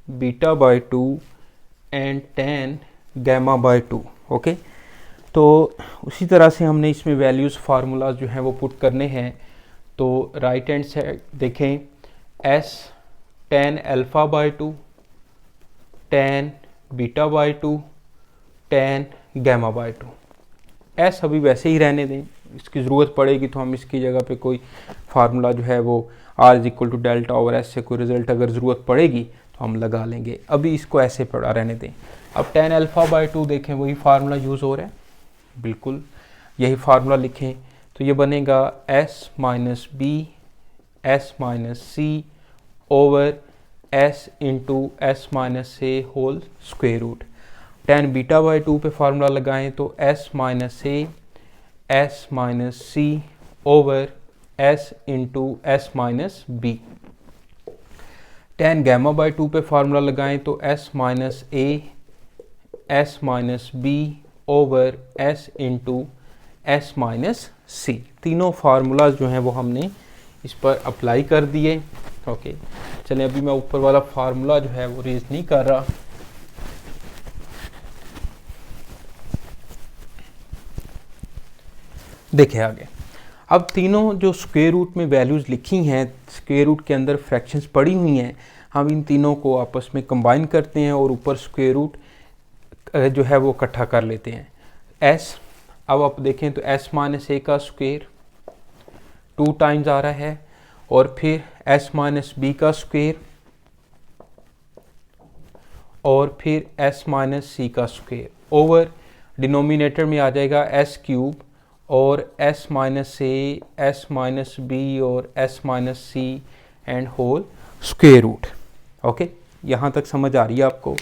S1: beta by 2 and tan gamma by 2। Okay, तो उसी तरह से हमने इसमें वैल्यूज़ फार्मूलाज जो हैं वो पुट करने हैं। तो राइट हैंड साइड देखें, S tan alpha by 2 tan beta by 2 tan gamma by 2। S अभी वैसे ही रहने दें, इसकी ज़रूरत पड़ेगी तो हम इसकी जगह पे कोई फार्मूला जो है वो R is equal to delta over S से कोई रिजल्ट अगर ज़रूरत पड़ेगी तो हम लगा लेंगे। अभी इसको ऐसे पड़ा रहने दें। अब tan अल्फ़ा बाई 2 देखें, वही फार्मूला यूज़ हो रहा है, बिल्कुल यही फार्मूला लिखें तो ये बनेगा S minus B S minus C over S into S minus A whole square root. tan beta by 2 पे फार्मूला लगाएं तो S minus A S minus C over S into S minus B. tan gamma by 2 पे formula लगाएं तो S minus ए S minus B over S into S minus C. तीनों formulas जो हैं वो हमने इस पर अप्लाई कर दिए। ओके, चलें अभी मैं ऊपर वाला फार्मूला जो है वो रीज नहीं कर रहा। देखिए आगे, अब तीनों जो स्क्वायर रूट में वैल्यूज़ लिखी हैं, स्क्वायर रूट के अंदर फ्रैक्शंस पड़ी हुई हैं, हम इन तीनों को आपस में कंबाइन करते हैं और ऊपर स्क्वायर रूट जो है वो इकट्ठा कर लेते हैं। S, अब आप देखें तो S माइनस ए का स्क्वायर 2 टाइम्स आ रहा है और फिर S माइनस बी का स्क्वायर और फिर S माइनस सी का स्क्वायर ओवर डिनोमिनेटर में आ जाएगा S क्यूब और S माइनस ए S माइनस बी और S minus C and whole square root. Okay, यहाँ तक समझ आ रही है आपको?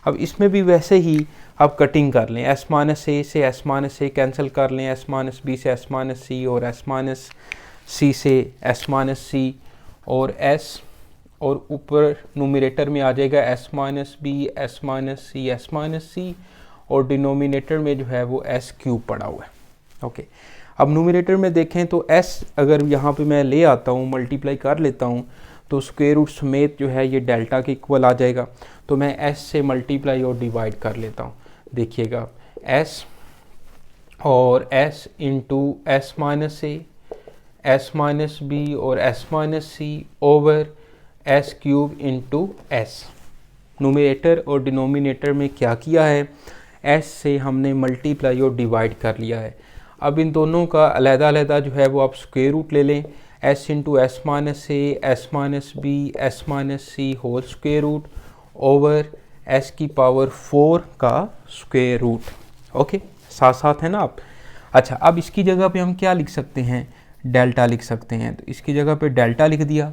S1: अब इसमें भी वैसे ही आप कटिंग कर लें, S माइनस ए से S माइनस ए कैंसिल कर लें, S माइनस बी से S माइनस सी और S माइनस सी से S माइनस सी और S, और ऊपर नोमिनेटर में आ जाएगा S minus B S minus C और डिनोमिनेटर में जो है वो S क्यूब पड़ा हुआ है। ओके, अब नोमिनेटर में देखें तो S अगर यहाँ पे मैं ले आता हूँ, मल्टीप्लाई कर लेता हूँ तो स्क्वायर रूट समेत जो है ये डेल्टा के इक्वल आ जाएगा। तो मैं S से मल्टीप्लाई और डिवाइड कर लेता हूँ। देखिएगा S और S इंटू S माइनस ए S माइनस बी और S माइनस सी over S cube into S। Numerator और डिनोमिनेटर में क्या किया है, S से हमने मल्टीप्लाई और डिवाइड कर लिया है। अब इन दोनों का अलग-अलग जो है वो आप स्क्वायर रूट ले लें, S इंटू S माइनस ए S minus B S minus सी whole square root over S की पावर 4 का स्क्वायर रूट। ओके, साथ साथ है ना आप? अच्छा, अब इसकी जगह पे हम क्या लिख सकते हैं, डेल्टा लिख सकते हैं। तो इसकी जगह पे डेल्टा लिख दिया।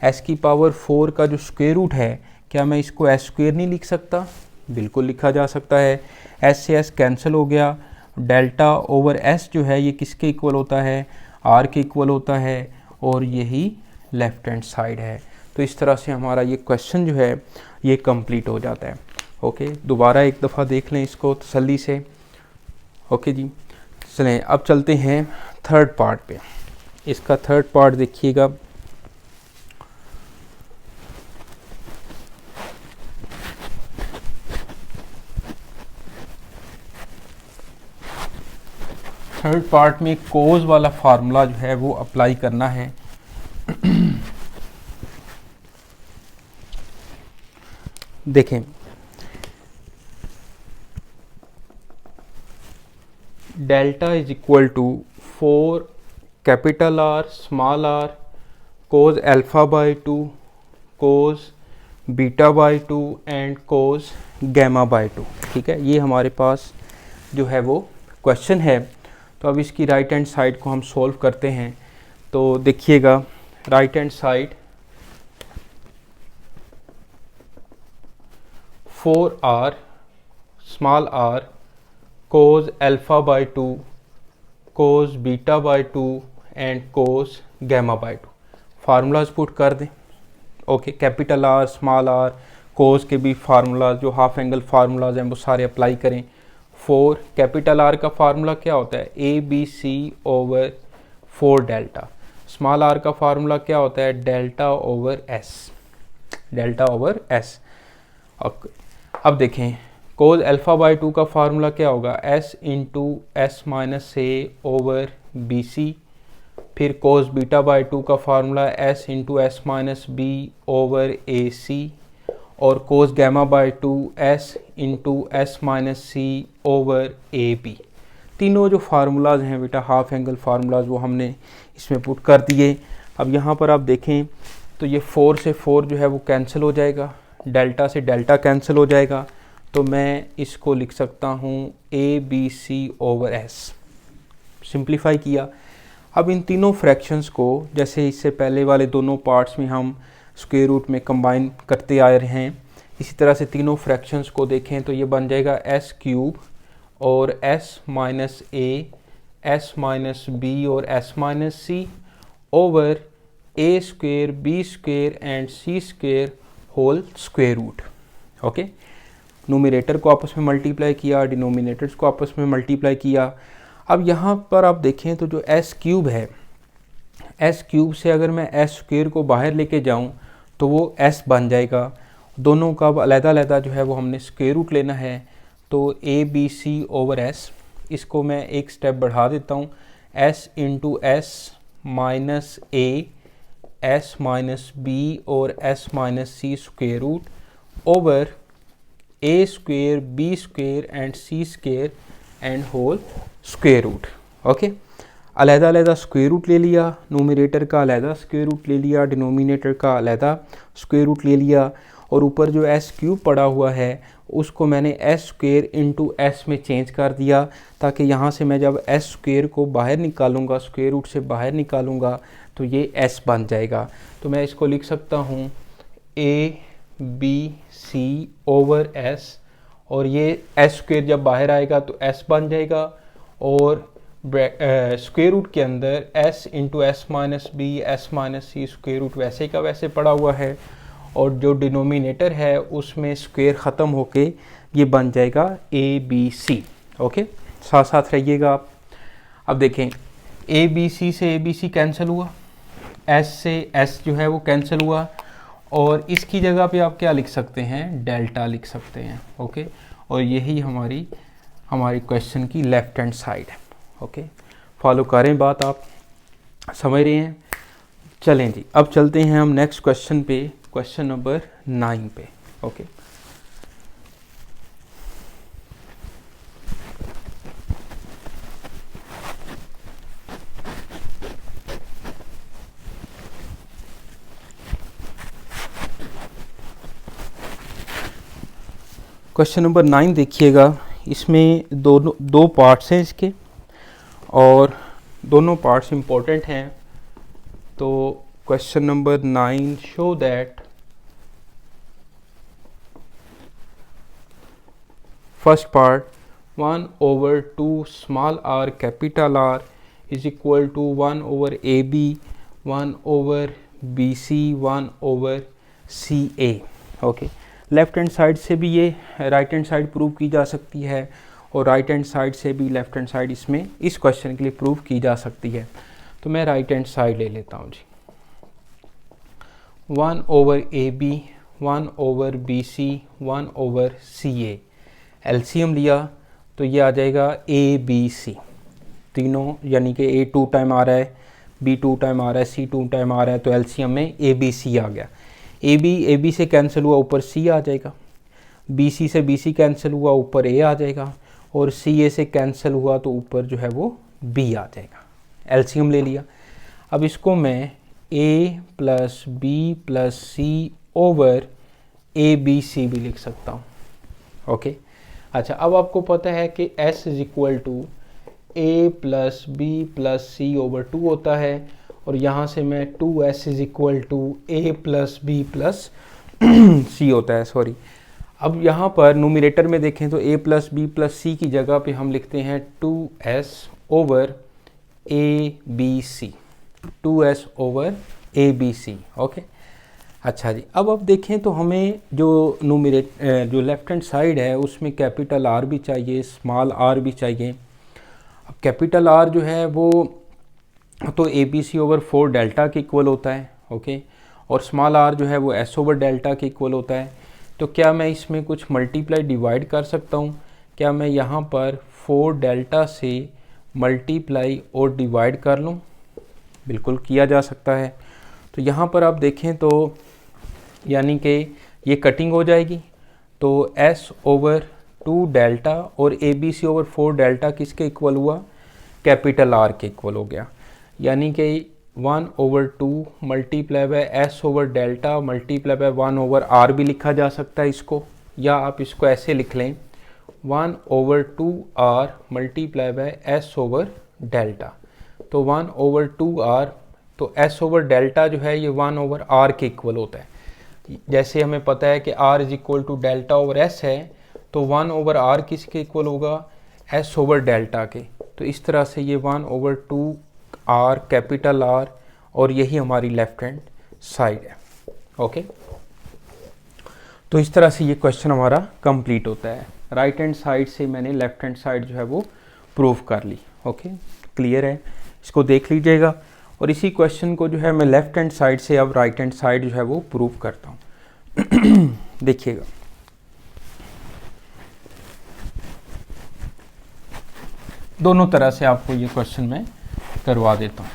S1: S की पावर 4 का जो स्क्वायर रूट है, क्या मैं इसको S स्क्वायर नहीं लिख सकता? बिल्कुल लिखा जा सकता है। S से S कैंसिल हो गया, डेल्टा ओवर S जो है ये किसके इक्वल होता है, R के इक्वल होता है और यही लेफ्ट हैंड साइड है। तो इस तरह से हमारा ये क्वेश्चन जो है ये कंप्लीट हो जाता है। ओके, दोबारा एक दफ़ा देख लें इसको तसल्ली से। ओके जी, चलें अब चलते हैं थर्ड पार्ट पे। इसका थर्ड पार्ट देखिएगा। थर्ड पार्ट में कोज वाला फार्मूला जो है वो अप्लाई करना है। देखें, delta is equal to 4 capital R small are cos alpha by 2 cos beta by 2 and cos gamma by 2। ठीक है, ये हमारे पास जो है वो क्वेश्चन है। तो अब इसकी राइट हैंड साइड को हम सॉल्व करते हैं। तो देखिएगा, right hand side 4r small r cos alpha by 2 cos beta by 2 and cos gamma by 2। Formulas put कर दें। Okay, capital R small are cos के भी फार्मूलाज जो हाफ एंगल फार्मूलाज हैं वो सारे अप्लाई करें। 4 कैपिटल आर का फार्मूला क्या होता है, a B c over 4 delta. Small r का फार्मूला क्या होता है, delta over s, delta over s. अब देखें, कोज अल्फ़ा बाई 2 का फार्मूला क्या होगा, एस इंटू एस माइनस ए ओवर बी सी। फिर कोज बीटा बाई 2 का formula S into S minus B over ए सी। और cos gamma by 2 S into S minus C over A B. तीनों जो formulas हैं बेटा half angle formulas वो हमने इसमें पुट कर दिए। अब यहाँ पर आप देखें तो ये 4 से 4 जो है वो कैंसिल हो जाएगा, डेल्टा से डेल्टा कैंसिल हो जाएगा। तो मैं इसको लिख सकता हूँ a B c over s. Simplify किया। अब इन तीनों फ्रैक्शंस को जैसे इससे पहले वाले दोनों पार्ट्स में हम स्क्वायर रूट में कंबाइन करते आ रहे हैं, इसी तरह से तीनों फ्रैक्शंस को देखें तो ये बन जाएगा एस क्यूब और एस माइनस ए, एस माइनस बी और S minus C over a square b square and c square whole square root. Okay, nominator को आपस में मल्टीप्लाई किया, डिनोमिनेटर्स को आपस में मल्टीप्लाई किया। अब यहाँ पर आप देखें तो जो एस क्यूब है, एस क्यूब से अगर मैं एस स्क्वेयर को बाहर लेके जाऊँ तो वो एस बन जाएगा। दोनों का अब अलग-अलग जो है वो हमने स्क्वायर रूट लेना है। तो a B c over s, इसको मैं एक स्टेप बढ़ा देता हूँ, एस इंटू एस माइनस ए, एस माइनस बी और S minus C square root over a square b square and c square and whole square root. Okay, अलग-अलग square root ले लिया, नोमिनेटर का अलग स्क्वायर रूट ले लिया, डिनोमिनेटर का अलग स्क्वायर रूट ले लिया। और ऊपर जो एस क्यूब पड़ा हुआ है उसको मैंने एस स्क्वेयर इंटू एस में चेंज कर दिया, ताकि यहाँ से मैं जब एस स्क्वेयर को बाहर निकालूंगा, स्क्वायर रूट से बाहर निकालूंगा तो ये एस बन जाएगा। तो मैं इसको लिख सकता हूँ a B c over s, और ये एस स्क्वेयर जब बाहर आएगा तो एस बन जाएगा। और स्क्वायर रूट के अंदर S into S minus B S minus सी स्क्वायर रूट वैसे का वैसे पड़ा हुआ है, और जो डिनोमिनेटर है उसमें स्क्वायर ख़त्म होके ये बन जाएगा ए बी सी। ओके, साथ साथ रहिएगा आप। अब देखें, ए बी सी से ए बी सी कैंसिल हुआ, एस से एस जो है वो कैंसिल हुआ, और इसकी जगह पे आप क्या लिख सकते हैं, डेल्टा लिख सकते हैं। ओके, और यही हमारी क्वेश्चन की लेफ्ट हैंड साइड है। ओके, फॉलो करें बात, आप समझ रहे हैं। चलें जी, अब चलते हैं हम नेक्स्ट क्वेश्चन पे, क्वेश्चन नंबर 9 पे। ओके, क्वेश्चन नंबर 9 देखिएगा। इसमें दो पार्ट्स हैं इसके, और दोनों पार्ट्स इम्पोर्टेंट हैं। तो question number 9 show that first part 1 over 2 small r capital R is equal to 1 over AB, 1 over BC, 1 over CA। Okay, left hand side से भी ये राइट हैंड साइड प्रूव की जा सकती है, और राइट हैंड साइड से भी लेफ्ट हैंड साइड इसमें इस क्वेश्चन के लिए प्रूव की जा सकती है। तो मैं राइट हैंड साइड ले लेता हूँ जी। 1 over AB, 1 over BC, 1 over CA। LCM लिया तो ये आ जाएगा ABC, तीनों, यानी कि A 2 टाइम आ रहा है, B 2 टाइम आ रहा है, C 2 टाइम आ रहा है, तो एलसीएम में ABC आ गया। AB से कैंसिल हुआ, ऊपर C आ जाएगा। BC से BC कैंसिल हुआ, ऊपर A आ जाएगा। और सी ए से कैंसिल हुआ तो ऊपर जो है वो बी आ जाएगा, एलसीएम ले लिया। अब इसको मैं A plus B plus C over A B C भी लिख सकता हूँ। ओके, अच्छा, अब आपको पता है कि S is equal to A plus B plus C over 2 होता है, और यहाँ से मैं 2S is equal to A plus B plus C होता है, सॉरी। अब यहाँ पर न्यूमरेटर में देखें तो a plus B plus c की जगह पे हम लिखते हैं 2S over A B c, 2S over A B c. Okay, अच्छा जी, अब देखें तो हमें जो जो लेफ्ट हैंड साइड है उसमें कैपिटल R भी चाहिए, स्मॉल r भी चाहिए। अब कैपिटल R जो है वो तो a B c over 4 delta के इक्वल होता है। ओके, और स्मॉल r जो है वो S ओवर डेल्टा के इक्वल होता है। तो क्या मैं इसमें कुछ मल्टीप्लाई डिवाइड कर सकता हूँ? क्या मैं यहाँ पर 4 डेल्टा से मल्टीप्लाई और डिवाइड कर लूँ? बिल्कुल किया जा सकता है। तो यहाँ पर आप देखें तो यानी कि ये कटिंग हो जाएगी, तो S ओवर 2 डेल्टा और a B c over 4 delta किसके इक्वल हुआ? कैपिटल R के इक्वल हो गया। यानी कि 1 over 2 multiply by S over delta multiply by 1 over R भी लिखा जा सकता है इसको, या आप इसको ऐसे लिख लें 1 over 2 R multiply by S over delta. तो 1 ओवर 2 R, तो S ओवर डेल्टा जो है ये 1 ओवर R के इक्वल होता है। जैसे हमें पता है कि R is equal to delta over S है, तो 1 ओवर R किसके इक्वल होगा? S ओवर डेल्टा के। तो इस तरह से ये 1 ओवर 2 R कैपिटल R, और यही हमारी लेफ्ट हैंड साइड है। ओके, तो इस तरह से ये क्वेश्चन हमारा कंप्लीट होता है। राइट हैंड साइड से मैंने लेफ्ट हैंड साइड जो है वो प्रूव कर ली। ओके, क्लियर है? इसको देख लीजिएगा, और इसी क्वेश्चन को जो है मैं लेफ्ट हैंड साइड से अब राइट हैंड साइड जो है वो प्रूव करता हूँ। देखिएगा, दोनों तरह से आपको ये क्वेश्चन मैं करवा देता हूँ।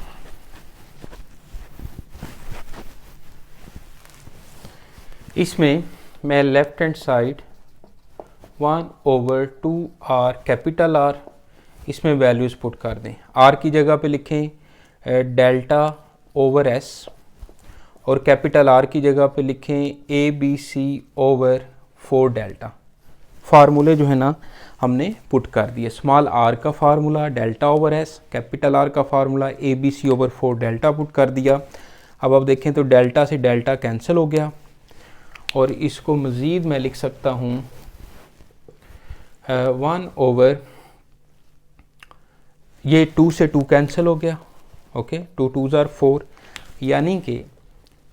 S1: इसमें मैं left hand side 1 over 2 R capital R, इसमें वैल्यूज़ पुट कर दें। R की जगह पे लिखें डेल्टा ओवर S, और कैपिटल R की जगह पे लिखें a B c over 4 delta. फार्मूले जो है ना हमने पुट कर दिए। स्मॉल r का formula delta over S, capital R का formula a B c over 4 delta put कर दिया। अब आप देखें तो डेल्टा से डेल्टा कैंसिल हो गया, और इसको मज़ीद मैं लिख सकता हूँ 1 ओवर, ये 2 से 2 कैंसिल हो गया। ओके, 2 2s आर 4, यानी कि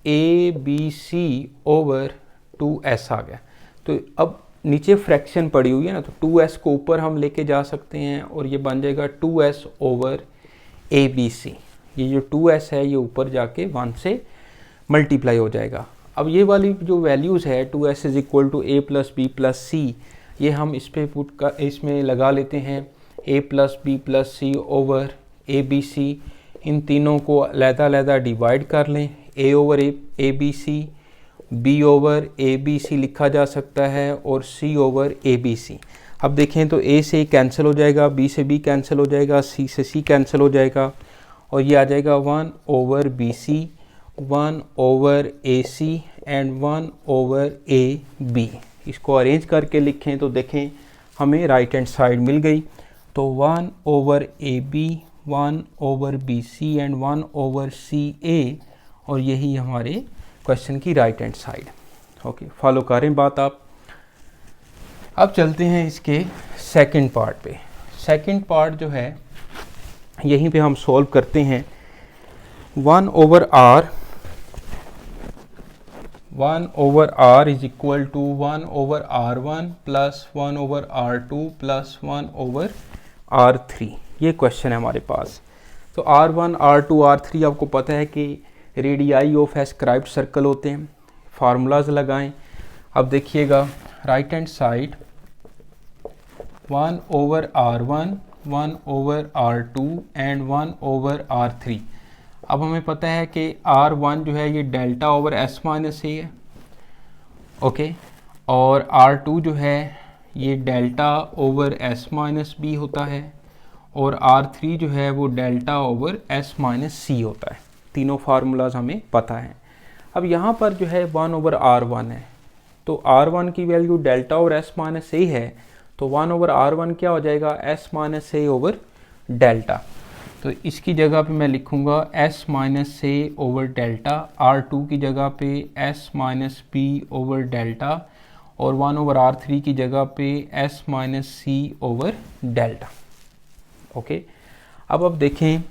S1: a B c over 2S आ गया। तो अब नीचे फ्रैक्शन पड़ी हुई है ना, तो 2S को ऊपर हम लेके जा सकते हैं, और ये बन जाएगा 2S over A B C. ये जो 2S है ये ऊपर जाके 1 से मल्टीप्लाई हो जाएगा। अब ये वाली जो वैल्यूज़ है 2S is equal to A plus B plus C, ये हम इस पे पुट का इसमें लगा लेते हैं a plus B plus C over A B C. इन तीनों को अलहदा डिवाइड कर लें, a over A B C, b over A B C लिखा जा सकता है, और c over A B C. अब देखें तो a से कैंसिल हो जाएगा, b से b कैंसिल हो जाएगा, c से c कैंसिल हो जाएगा, और ये आ जाएगा 1 over B C, 1 over A c and 1 over A b. इसको अरेंज करके लिखें तो देखें हमें राइट हैंड साइड मिल गई। तो 1 over A B, 1 over B C and 1 over C A, और यही हमारे क्वेश्चन की right hand side. Okay, follow करें बात आप। अब चलते हैं इसके सेकंड पार्ट पे। सेकंड पार्ट जो है यहीं पे हम सॉल्व करते हैं। 1 over R is equal to 1 over R1 plus 1 over R2 plus 1 over R3। ये क्वेश्चन है हमारे पास। तो R1, R2, R3 आपको पता है कि रेडियाई ऑफ एस्क्राइब्ड सर्कल होते हैं। फार्मूलाज लगाएं। अब देखिएगा right hand side 1 over R1, 1 over R2 and 1 over R3। अब हमें पता है कि R1 जो है ये डेल्टा ओवर S माइनस ए है। ओके, और R2 जो है ये delta over S minus b होता है और R3 जो है वो डेल्टा ओवर एस माइनस सी होता है। तीनों फार्मूलाज हमें पता है। अब यहाँ पर जो है 1 ओवर R1 है, तो R1 की value delta over S minus ए है, तो 1 ओवर R1 क्या हो जाएगा, एस माइनस ए ओवर डेल्टा। तो इसकी जगह पे मैं लिखूँगा एस माइनस ए ओवर डेल्टा, R2 की जगह पे S minus B over delta और 1 ओवर R3 की जगह पे एस माइनस सी ओवर डेल्टा। ओके, अब देखें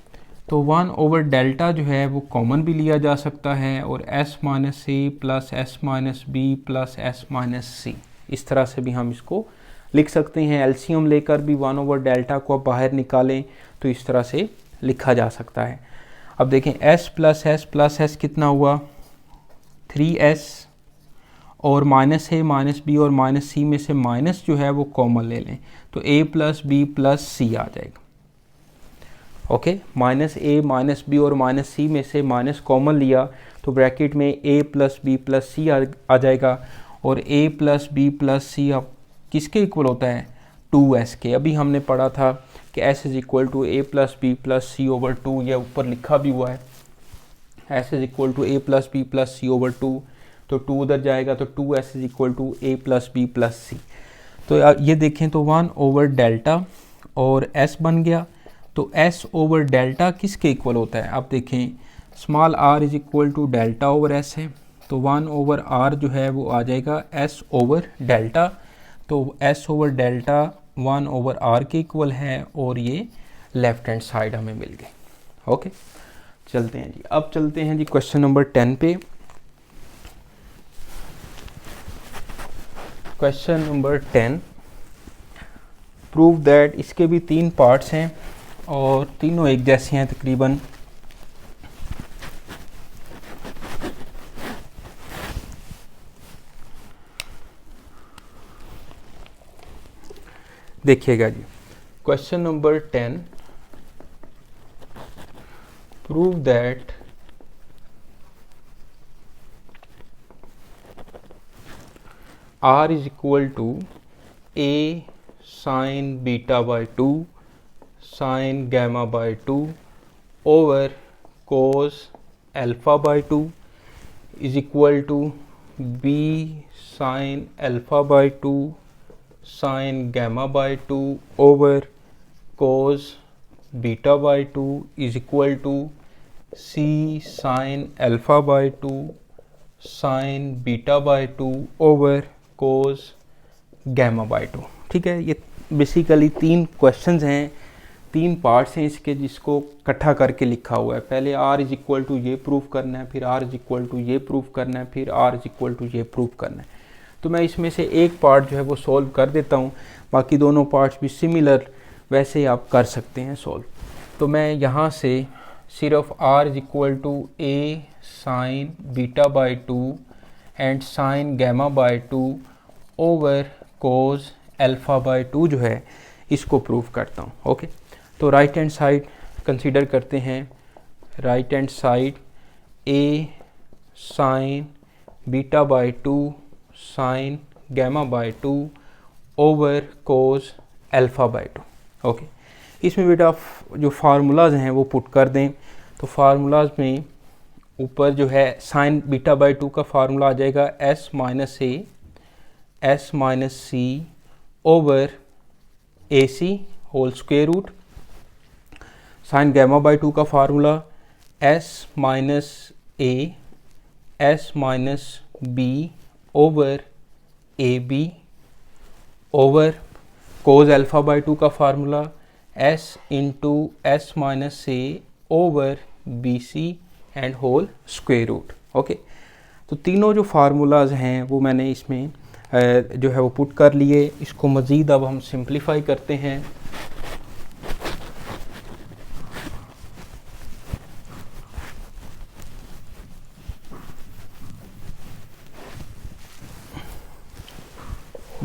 S1: तो 1 ओवर डेल्टा जो है वो कॉमन भी लिया जा सकता है और S minus A plus S minus B plus S minus C, इस तरह से भी हम इसको लिख सकते हैं। एलसीएम लेकर भी 1 ओवर डेल्टा को आप बाहर निकालें तो इस तरह से लिखा जा सकता है। अब देखें s प्लस एस कितना हुआ, 3s और माइनस ए माइनस बी और माइनस सी में से माइनस जो है वो कॉमन ले लें तो a प्लस बी प्लस सी आ जाएगा। ओके, माइनस ए माइनस बी और माइनस सी में से माइनस कॉमन लिया तो ब्रैकेट में a प्लस बी प्लस सी आ जाएगा और a प्लस बी प्लस सी अब किसके इक्वल होता है, 2s के। अभी हमने पढ़ा था कि s is equal to A plus B plus C over 2, यह ऊपर लिखा भी हुआ है, s is equal to A plus B plus C over 2, तो 2 उधर जाएगा तो 2s is equal to A plus B plus C. तो ये देखें तो 1 ओवर डेल्टा और s बन गया, तो s ओवर डेल्टा किसके इक्वल होता है। आप देखें small r is equal to delta over s है, तो 1 ओवर r जो है वो आ जाएगा s ओवर डेल्टा, तो s over delta 1 over r के इक्वल है और ये लेफ्ट हैंड साइड हमें मिल गई। ओके, चलते हैं जी। अब चलते हैं जी क्वेश्चन नंबर 10 पे। क्वेश्चन नंबर 10, प्रूव दैट, इसके भी 3 पार्ट्स हैं और तीनों एक जैसे हैं तकरीबन। देखिएगा जी, question number 10, prove that R is equal to a sine beta by 2 sine gamma by 2 over cos alpha by 2 is equal to b sine alpha by 2 sine gamma by 2 over cos beta by 2 is equal to c sine alpha by 2 sine beta by 2 over cos gamma by 2। ठीक है, ये basically 3 questions हैं, 3 parts हैं इसके, जिसको इकट्ठा करके लिखा हुआ है। पहले r इज इक्वल टू ये प्रूव करना है, फिर r इज इक्वल टू ये प्रूव करना है, फिर r इज इक्वल टू ये प्रूव करना है। तो मैं इसमें से एक पार्ट जो है वो सॉल्व कर देता हूँ, बाकी दोनों पार्ट्स भी सिमिलर वैसे ही आप कर सकते हैं सॉल्व। तो मैं यहाँ से सिर्फ r is equal to a sine beta by 2 and sine gamma by 2 over cos alpha by 2 जो है इसको प्रूव करता हूँ। ओके, तो राइट हैंड साइड कंसीडर करते हैं। Right hand side a sine beta by 2 sine gamma by 2 over cos alpha by 2। Okay, इसमें बेटा जो फार्मूलाज हैं वो पुट कर दें। तो फार्मूलाज में ऊपर जो है साइन बीटा बाई 2 का फार्मूला आ जाएगा s minus A S minus C over A c whole square root. Sine gamma by 2 का formula s minus A S minus B over A b over cos alpha by 2 का formula s into S minus A over B C and whole square root. Okay, तो तीनों जो formulas हैं वो मैंने इसमें जो है वो पुट कर लिए। इसको मज़ीद अब हम सिंप्लीफाई करते हैं।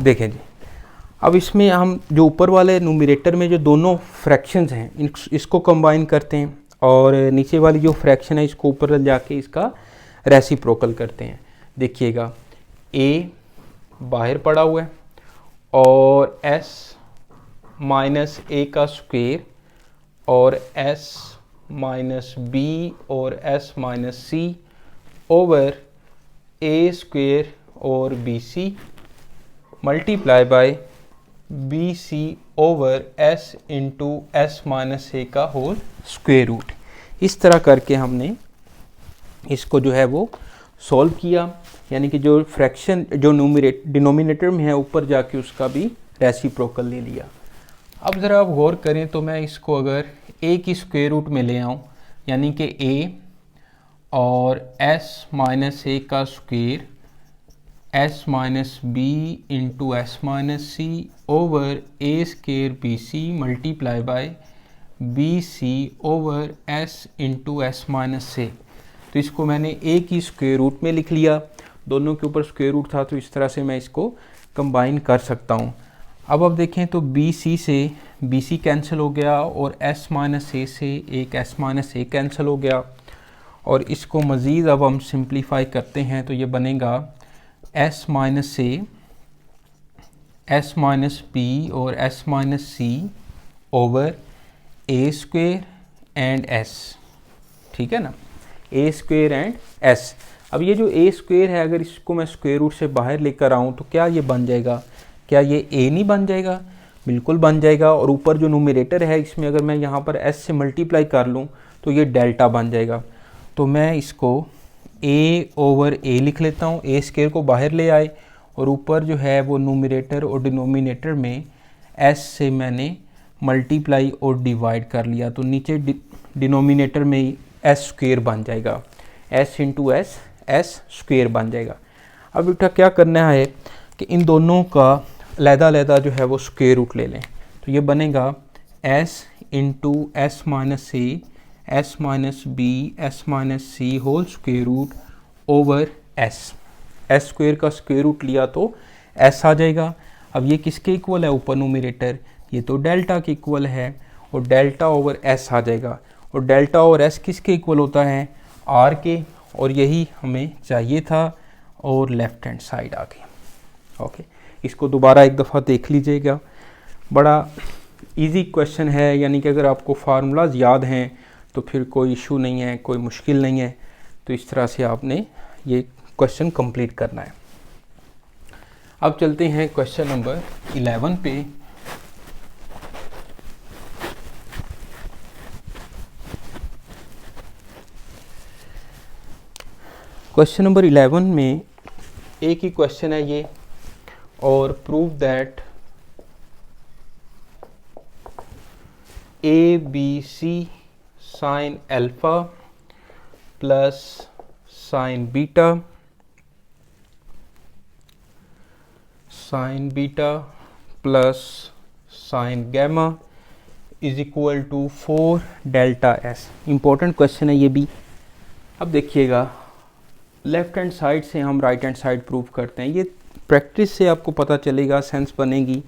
S1: देखें जी, अब इसमें हम जो ऊपर वाले न्यूमरेटर में जो दोनों फ्रैक्शंस हैं इसको कंबाइन करते हैं और नीचे वाली जो फ्रैक्शन है इसको ऊपर ले जाके इसका रेसिप्रोकल करते हैं। देखिएगा a बाहर पड़ा हुआ है और s माइनस a का स्क्वायर और s माइनस b और s minus c over a square और bc multiply by bc over s into s minus a का होल स्क्वायर रूट। इस तरह करके हमने इसको जो है वो सॉल्व किया, यानी कि जो फ्रैक्शन जो डिनोमिनेटर में है ऊपर जाके उसका भी रेसिप्रोकल ले लिया। अब ज़रा आप गौर करें तो मैं इसको अगर a की स्क्वायर रूट में ले आऊँ, यानी कि a और s माइनस a का square s minus b into S minus C over a square b c multiply by b c over s into S minus से। तो इसको मैंने a की स्क्वायर रूट में लिख लिया, दोनों के ऊपर स्क्वायर रूट था, तो इस तरह से मैं इसको कंबाइन कर सकता हूँ। अब देखें तो बी सी से बी सी कैंसिल हो गया और s माइनस ए से एक s माइनस ए कैंसिल हो गया, और इसको मज़ीद अब हम सिंप्लीफाई करते हैं तो ये बनेगा s माइनस ए, s माइनस बी और s minus C over a square and s, ठीक है ना, ए स्क्वायर एंड s। अब ये जो ए स्क्वायर है अगर इसको मैं स्क्वायर रूट से बाहर लेकर आऊँ तो क्या ये बन जाएगा, क्या ये a नहीं बन जाएगा? बिल्कुल बन जाएगा। और ऊपर जो न्यूमरेटर है इसमें अगर मैं यहाँ पर s से मल्टीप्लाई कर लूँ तो ये डेल्टा बन जाएगा। तो मैं इसको a ओवर a लिख लेता हूँ, a स्क्वायर को बाहर ले आए और ऊपर जो है वो न्यूमरेटर और डिनोमिनेटर में s से मैंने मल्टीप्लाई और डिवाइड कर लिया, तो नीचे डिनोमिनेटर में ही s स्क्वायर बन जाएगा, s इंटू एस स्क्वायर बन जाएगा। अब बेटा क्या करना है कि इन दोनों का अलहदा जो है वो स्क्वायर रूट ले लें, तो ये बनेगा s इंटू एस माइनस ए, S minus B, S minus सी whole square root over s। s square का स्क्वायर रूट लिया तो s आ जाएगा। अब ये किसके इक्वल है ऊपर न्यूमरेटर, ये तो डेल्टा के इक्वल है, और डेल्टा ओवर s आ जाएगा। और डेल्टा ओवर s किसके इक्वल होता है, r के, और यही हमें चाहिए था, और लेफ्ट हैंड साइड आ गई। ओके, इसको दोबारा एक दफ़ा देख लीजिएगा, बड़ा इजी क्वेश्चन है, यानी कि अगर आपको फार्मूलाज याद हैं तो फिर कोई इशू नहीं है, कोई मुश्किल नहीं है। तो इस तरह से आपने ये क्वेश्चन कंप्लीट करना है। अब चलते हैं क्वेश्चन नंबर 11 पे। क्वेश्चन नंबर 11 में एक ही क्वेश्चन है ये, और prove that a B c sine alpha plus sine beta plus sine gamma is equal to 4 delta s. Important question है ये भी। अब देखिएगा, लेफ़्ट हैंड साइड से हम राइट हैंड साइड प्रूव करते हैं, ये प्रैक्टिस से आपको पता चलेगा, सेंस बनेगी।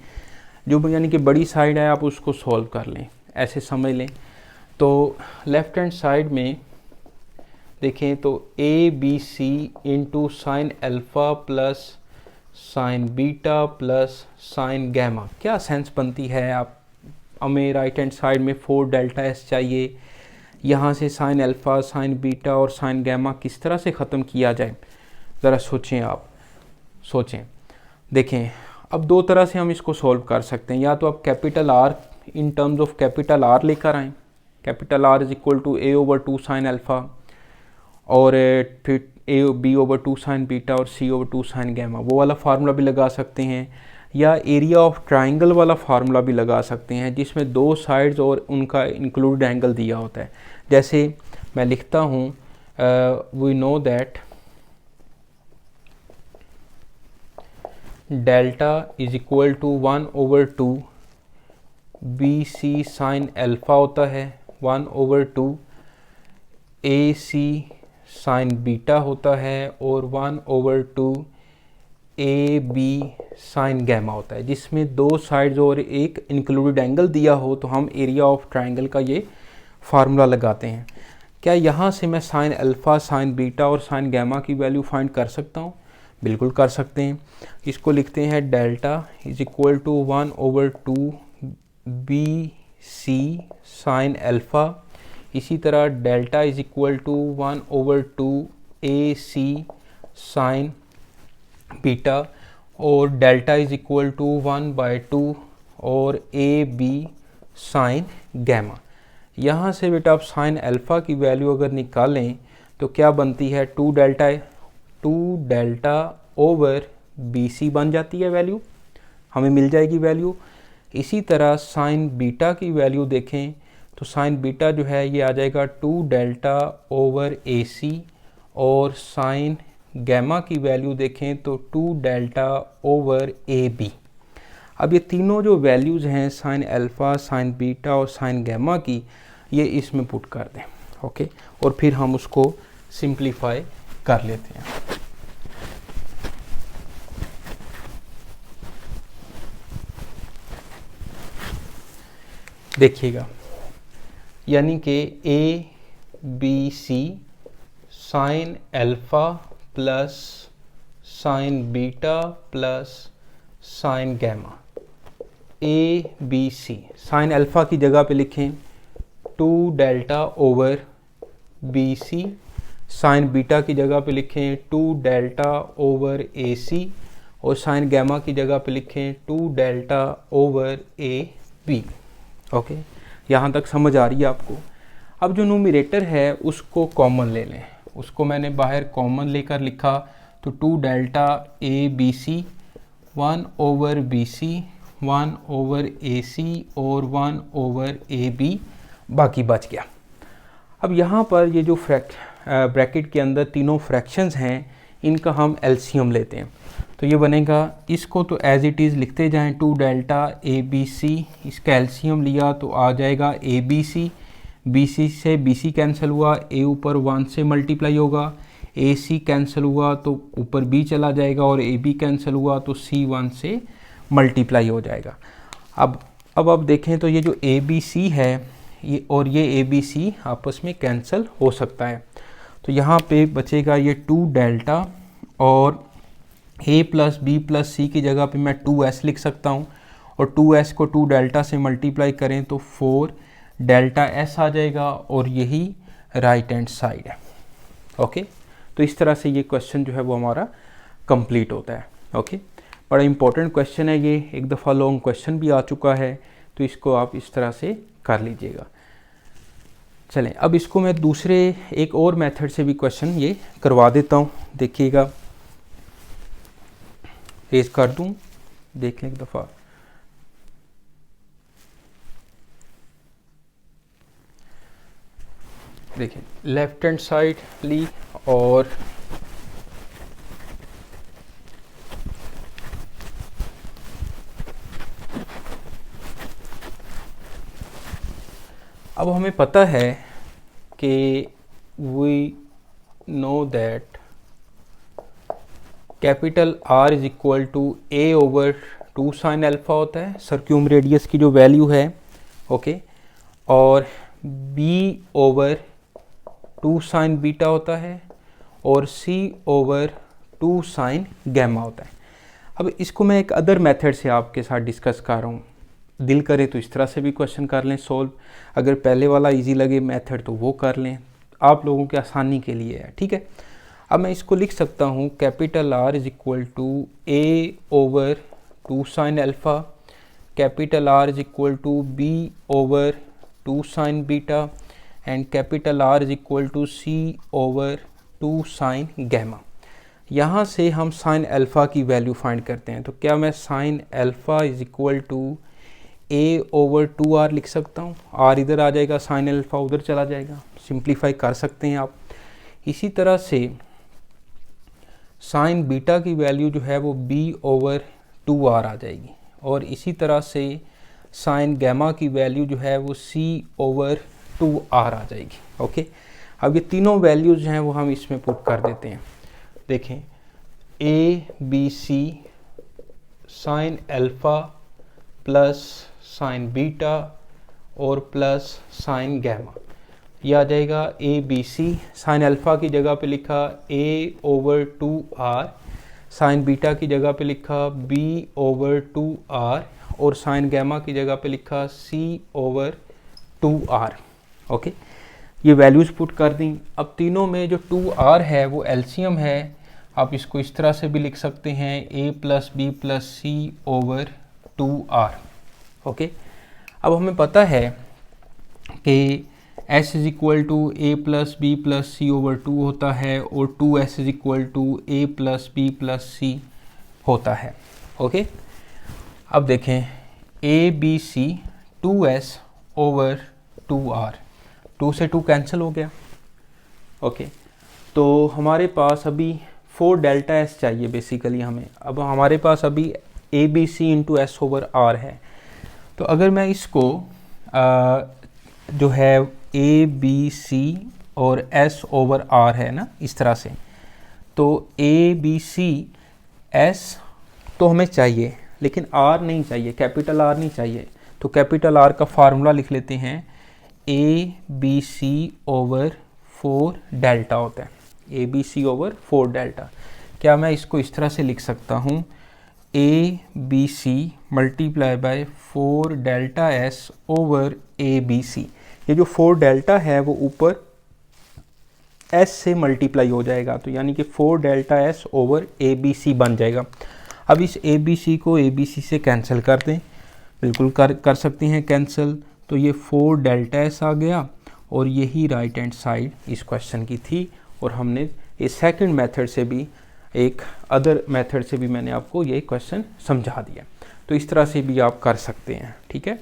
S1: जो यानी कि बड़ी साइड है आप उसको सॉल्व कर लें, ऐसे समझ लें। तो लेफ़्ट हैंड साइड में देखें तो a B c into sine alpha plus sine beta plus sine gamma, क्या सेंस बनती है। आप हमें राइट हैंड साइड में 4 डेल्टा एस चाहिए, यहाँ से साइन अल्फ़ा, साइन बीटा और साइन गैमा किस तरह से ख़त्म किया जाए, ज़रा सोचें, आप सोचें। देखें, अब दो तरह से हम इसको सॉल्व कर सकते हैं, या तो आप capital R in terms of capital R लेकर आएँ, capital R is equal to a over 2 sine alpha, और फिर a b over 2 sine beta और सी ओवर 2 साइन गैमा, वो वाला फार्मूला भी लगा सकते हैं, या एरिया ऑफ ट्राइंगल वाला फार्मूला भी लगा सकते हैं जिसमें दो साइड्स और उनका इंक्लूड एंगल दिया होता है। जैसे मैं लिखता हूँ, we know that delta is equal to 1 over 2 b c sine alpha होता है, 1 over 2 a c sine beta होता है, और 1 over 2 a b sine gamma होता है, जिसमें दो साइड्स और एक इंक्लूडेड एंगल दिया हो तो हम एरिया ऑफ ट्राइंगल का ये फार्मूला लगाते हैं। क्या यहाँ से मैं साइन अल्फ़ा, साइन बीटा और साइन गैमा की वैल्यू फाइंड कर सकता हूँ? बिल्कुल कर सकते हैं। इसको लिखते हैं delta is equal to 1/2 b c sine alpha. इसी तरह delta is equal to 1/2 a c sine beta, और डेल्टा इज इक्वल टू 1/2 और ए बी साइन गैमा। यहाँ से बेटा आप साइन अल्फ़ा की वैल्यू अगर निकालें तो क्या बनती है, 2 डेल्टा ओवर बी सी बन जाती है वैल्यू, हमें मिल जाएगी वैल्यू। इसी तरह साइन बीटा की वैल्यू देखें तो साइन बीटा जो है ये आ जाएगा 2 डेल्टा ओवर ए सी, और साइन गैमा की वैल्यू देखें तो 2 डेल्टा ओवर ए बी। अब ये तीनों जो वैल्यूज़ हैं साइन अल्फ़ा, साइन बीटा और साइन गैमा की, ये इसमें पुट कर दें। ओके, और फिर हम उसको सिंप्लीफाई कर लेते हैं। देखिएगा, यानी कि a B c sine alpha plus sine beta plus sine gamma, a B c. Sine alpha की जगह पे लिखें 2 delta over B c, sine beta की जगह पे लिखें 2 डेल्टा ओवर ए सी, और साइन गैमा की जगह पे लिखें 2 डेल्टा ओवर ए बी। ओके, यहाँ तक समझ आ रही है आपको। अब जो न्यूमरेटर है उसको कॉमन ले लें, उसको मैंने बाहर कॉमन लेकर लिखा तो 2 delta A B C, 1 over B C, 1 over A C और 1 ओवर ए बी, बाकी बच गया। अब यहाँ पर ये जो ब्रैकेट के अंदर तीनों फ्रैक्शंस हैं इनका हम एलसीएम लेते हैं, तो ये बनेगा, इसको तो एज इट इज़ लिखते जाएं 2 डेल्टा ए बी सी, इसका एलसीएम लिया तो आ जाएगा A B C, B C से बी सी कैंसिल हुआ, ए ऊपर 1 से मल्टीप्लाई होगा, ए सी कैंसिल हुआ तो ऊपर बी चला जाएगा, और ए बी कैंसिल हुआ तो सी 1 से मल्टीप्लाई हो जाएगा। अब देखें तो ये जो ए बी सी है ये और ये ए बी सी आपस में कैंसिल हो सकता है, तो यहाँ पे बचेगा ये 2 डेल्टा, और ए प्लस बी प्लस सी की जगह पे मैं 2s लिख सकता हूँ, और 2s को 2 डेल्टा से मल्टीप्लाई करें तो 4 डेल्टा s आ जाएगा, और यही राइट हैंड साइड है। ओके, तो इस तरह से ये क्वेश्चन जो है वो हमारा कंप्लीट होता है। ओके, बड़ा इंपॉर्टेंट क्वेश्चन है ये, एक दफ़ा लॉन्ग क्वेश्चन भी आ चुका है, तो इसको आप इस तरह से कर लीजिएगा। चलें, अब इसको मैं दूसरे एक और मेथड से भी क्वेश्चन ये करवा देता हूँ। देखिएगा, रेज कर दूँ, देख लें एक दफ़ा। देखिए, लेफ्ट हैंड साइड ली, और अब हमें पता है कि we know that capital R is equal to A over 2 sine alpha होता है, सर्क्यूम रेडियस की जो वैल्यू है। ओके, और B ओवर 2 साइन बीटा होता है, और C ओवर 2 साइन गैमा होता है। अब इसको मैं एक अदर मेथड से आपके साथ डिस्कस कर रहा हूँ, दिल करे तो इस तरह से भी क्वेश्चन कर लें सॉल्व, अगर पहले वाला इजी लगे मेथड तो वो कर लें, आप लोगों की आसानी के लिए है। ठीक है, अब मैं इसको लिख सकता हूँ capital R is equal to A over 2 sine alpha, capital R is equal to B over 2 sine beta, and capital R is equal to C over 2 sine gamma. यहाँ से हम साइन अल्फ़ा की वैल्यू फाइंड करते हैं, तो क्या मैं sine alpha is equal to A over 2R लिख सकता हूँ, R इधर आ जाएगा, साइन अल्फ़ा उधर चला जाएगा, सिंप्लीफाई कर सकते हैं आप। इसी तरह से साइन बीटा की वैल्यू जो है वो B ओवर 2R आ जाएगी, और इसी तरह से साइन गैमा की वैल्यू जो है वो C ओवर 2R आ जाएगी। ओके, अब ये तीनों वैल्यूज़ जो हैं वो हम इसमें पुट कर देते हैं। देखें, A B C sign alpha plus sine beta और प्लस साइन गैमा, ये आ जाएगा A B C। Sign alpha की जगह पे लिखा A over 2R, sign beta की जगह पे लिखा b/2r और साइन गैमा की जगह पे लिखा c/2r। ओके, ये वैल्यूज़ पुट कर दी। अब तीनों में जो 2r है वो एलसीएम है, आप इसको इस तरह से भी लिख सकते हैं a+b+c/2r। ओके, अब हमें पता है कि s = a+b+c/2 होता है और 2s = a+b+c होता है। ओके, अब देखें a/b/c 2s/2r, 2 से 2 कैंसिल हो गया। ओके, तो हमारे पास अभी 4 डेल्टा s चाहिए बेसिकली हमें। अब हमारे पास अभी a/b/c × s/r है। तो अगर मैं इसको जो है a/b/c और s/r है ना, इस तरह से, तो a/b/c s तो हमें चाहिए लेकिन r नहीं चाहिए, कैपिटल R नहीं चाहिए। तो कैपिटल R का फार्मूला लिख लेते हैं, a/b/c/4 डेल्टा होता है, a/b/c/4 डेल्टा। क्या मैं इसको इस तरह से लिख सकता हूँ, a/b/c × 4 डेल्टा s/a/b/c। ये जो 4 डेल्टा है वो ऊपर s से मल्टीप्लाई हो जाएगा, तो यानी कि 4 डेल्टा s/a/b/c बन जाएगा। अब इस a/b/c को a/b/c से कैंसिल कर दें, बिल्कुल कर सकते हैं कैंसिल। तो ये 4 डेल्टा s आ गया और यही राइट हैंड साइड इस क्वेश्चन की थी। और हमने इस सेकंड मेथड से भी, एक अदर मेथड से भी मैंने आपको ये क्वेश्चन समझा दिया। तो इस तरह से भी आप कर सकते हैं, ठीक है।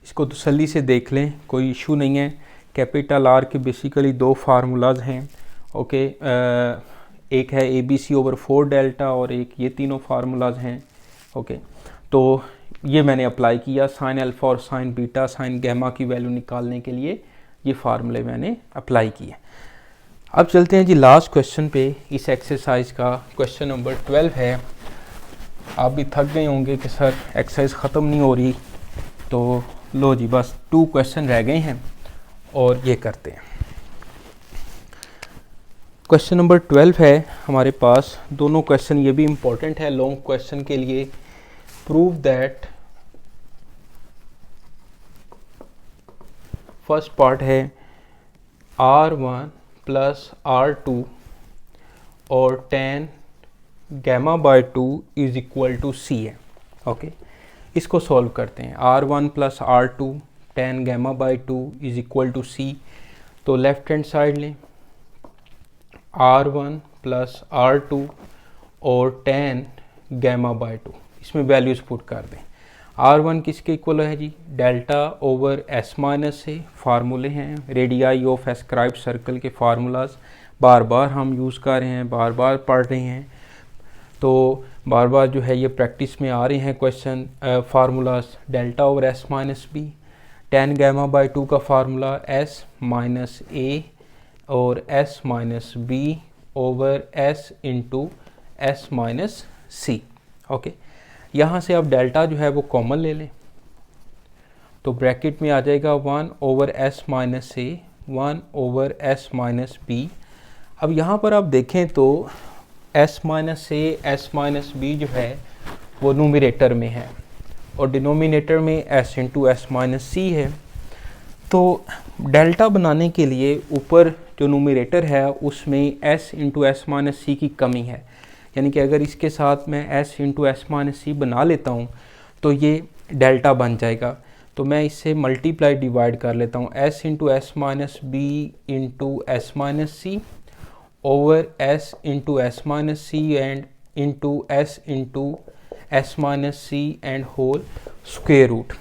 S1: इसको तसल्ली से देख लें, कोई इशू नहीं है। कैपिटल R के बेसिकली 2 फार्मूलाज हैं। ओके, एक है a/b/c/4 डेल्टा और एक ये तीनों फार्मूलाज हैं। ओके, तो ये मैंने अप्लाई किया साइन अल्फ़ा और साइन बीटा, साइन गैमा की वैल्यू निकालने के लिए ये फार्मूले मैंने अप्लाई किए। अब चलते हैं जी लास्ट क्वेश्चन पे। इस एक्सरसाइज का क्वेश्चन नंबर 12 है। आप भी थक गए होंगे कि सर एक्सरसाइज ख़त्म नहीं हो रही, तो लो जी बस 2 क्वेश्चन रह गए हैं और ये करते हैं। क्वेश्चन नंबर 12 है हमारे पास। दोनों क्वेश्चन ये भी इम्पोर्टेंट है लॉन्ग क्वेश्चन के लिए। प्रूव दैट, फर्स्ट पार्ट है r1 + r2 और tan γ/2 = c है। ओके, इसको सॉल्व करते हैं। r1 + r2 tan γ/2 = c। तो लेफ्ट हैंड साइड लें, r1 + r2 और tan γ/2, इसमें वैल्यूज़ पुट कर दें। r1 किसके इक्वल है जी, डेल्टा/s- है, फार्मूले हैं, रेडियाई ऑफ एस्क्राइब सर्कल के फार्मूलाज बार बार हम यूज़ कर रहे हैं, बार बार पढ़ रहे हैं, तो बार बार जो है ये प्रैक्टिस में आ रहे हैं क्वेश्चन फार्मूलाज। डेल्टा/s-b, tan γ/2 का फार्मूला s - a और s-b/s × s-c। ओके, यहाँ से अब डेल्टा जो है वो कॉमन ले लें, तो ब्रैकेट में आ जाएगा 1/s - a 1/s - b। अब यहाँ पर आप देखें तो s - a s - b जो है वो न्यूमरेटर में है और डिनोमिनेटर में s × s - c है। तो डेल्टा बनाने के लिए ऊपर जो न्यूमरेटर है उसमें s × s - c की कमी है, यानी कि अगर इसके साथ मैं s × s - c बना लेता हूँ तो ये डेल्टा बन जाएगा। तो मैं इससे मल्टीप्लाई डिवाइड कर लेता हूँ, s × s - b × s - c over s × s - c and × s × s - c and whole square root.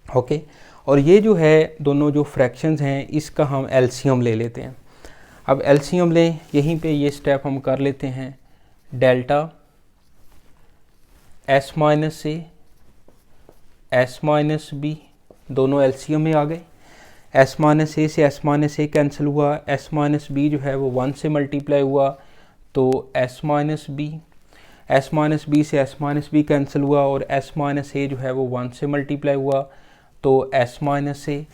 S1: Okay, और ये जो है दोनों जो फ्रैक्शंस हैं इसका हम एलसीएम ले लेते हैं। अब एलसीएम लें, यहीं पे ये स्टेप हम कर लेते हैं। Delta s - a s - b दोनों एलसीएम में आ गए। s - a से s - a कैंसिल हुआ, s - b जो है वो 1 से मल्टीप्लाई हुआ तो s - b, s - b से s - b कैंसिल हुआ और s - a जो है वो 1 से मल्टीप्लाई हुआ तो s - a।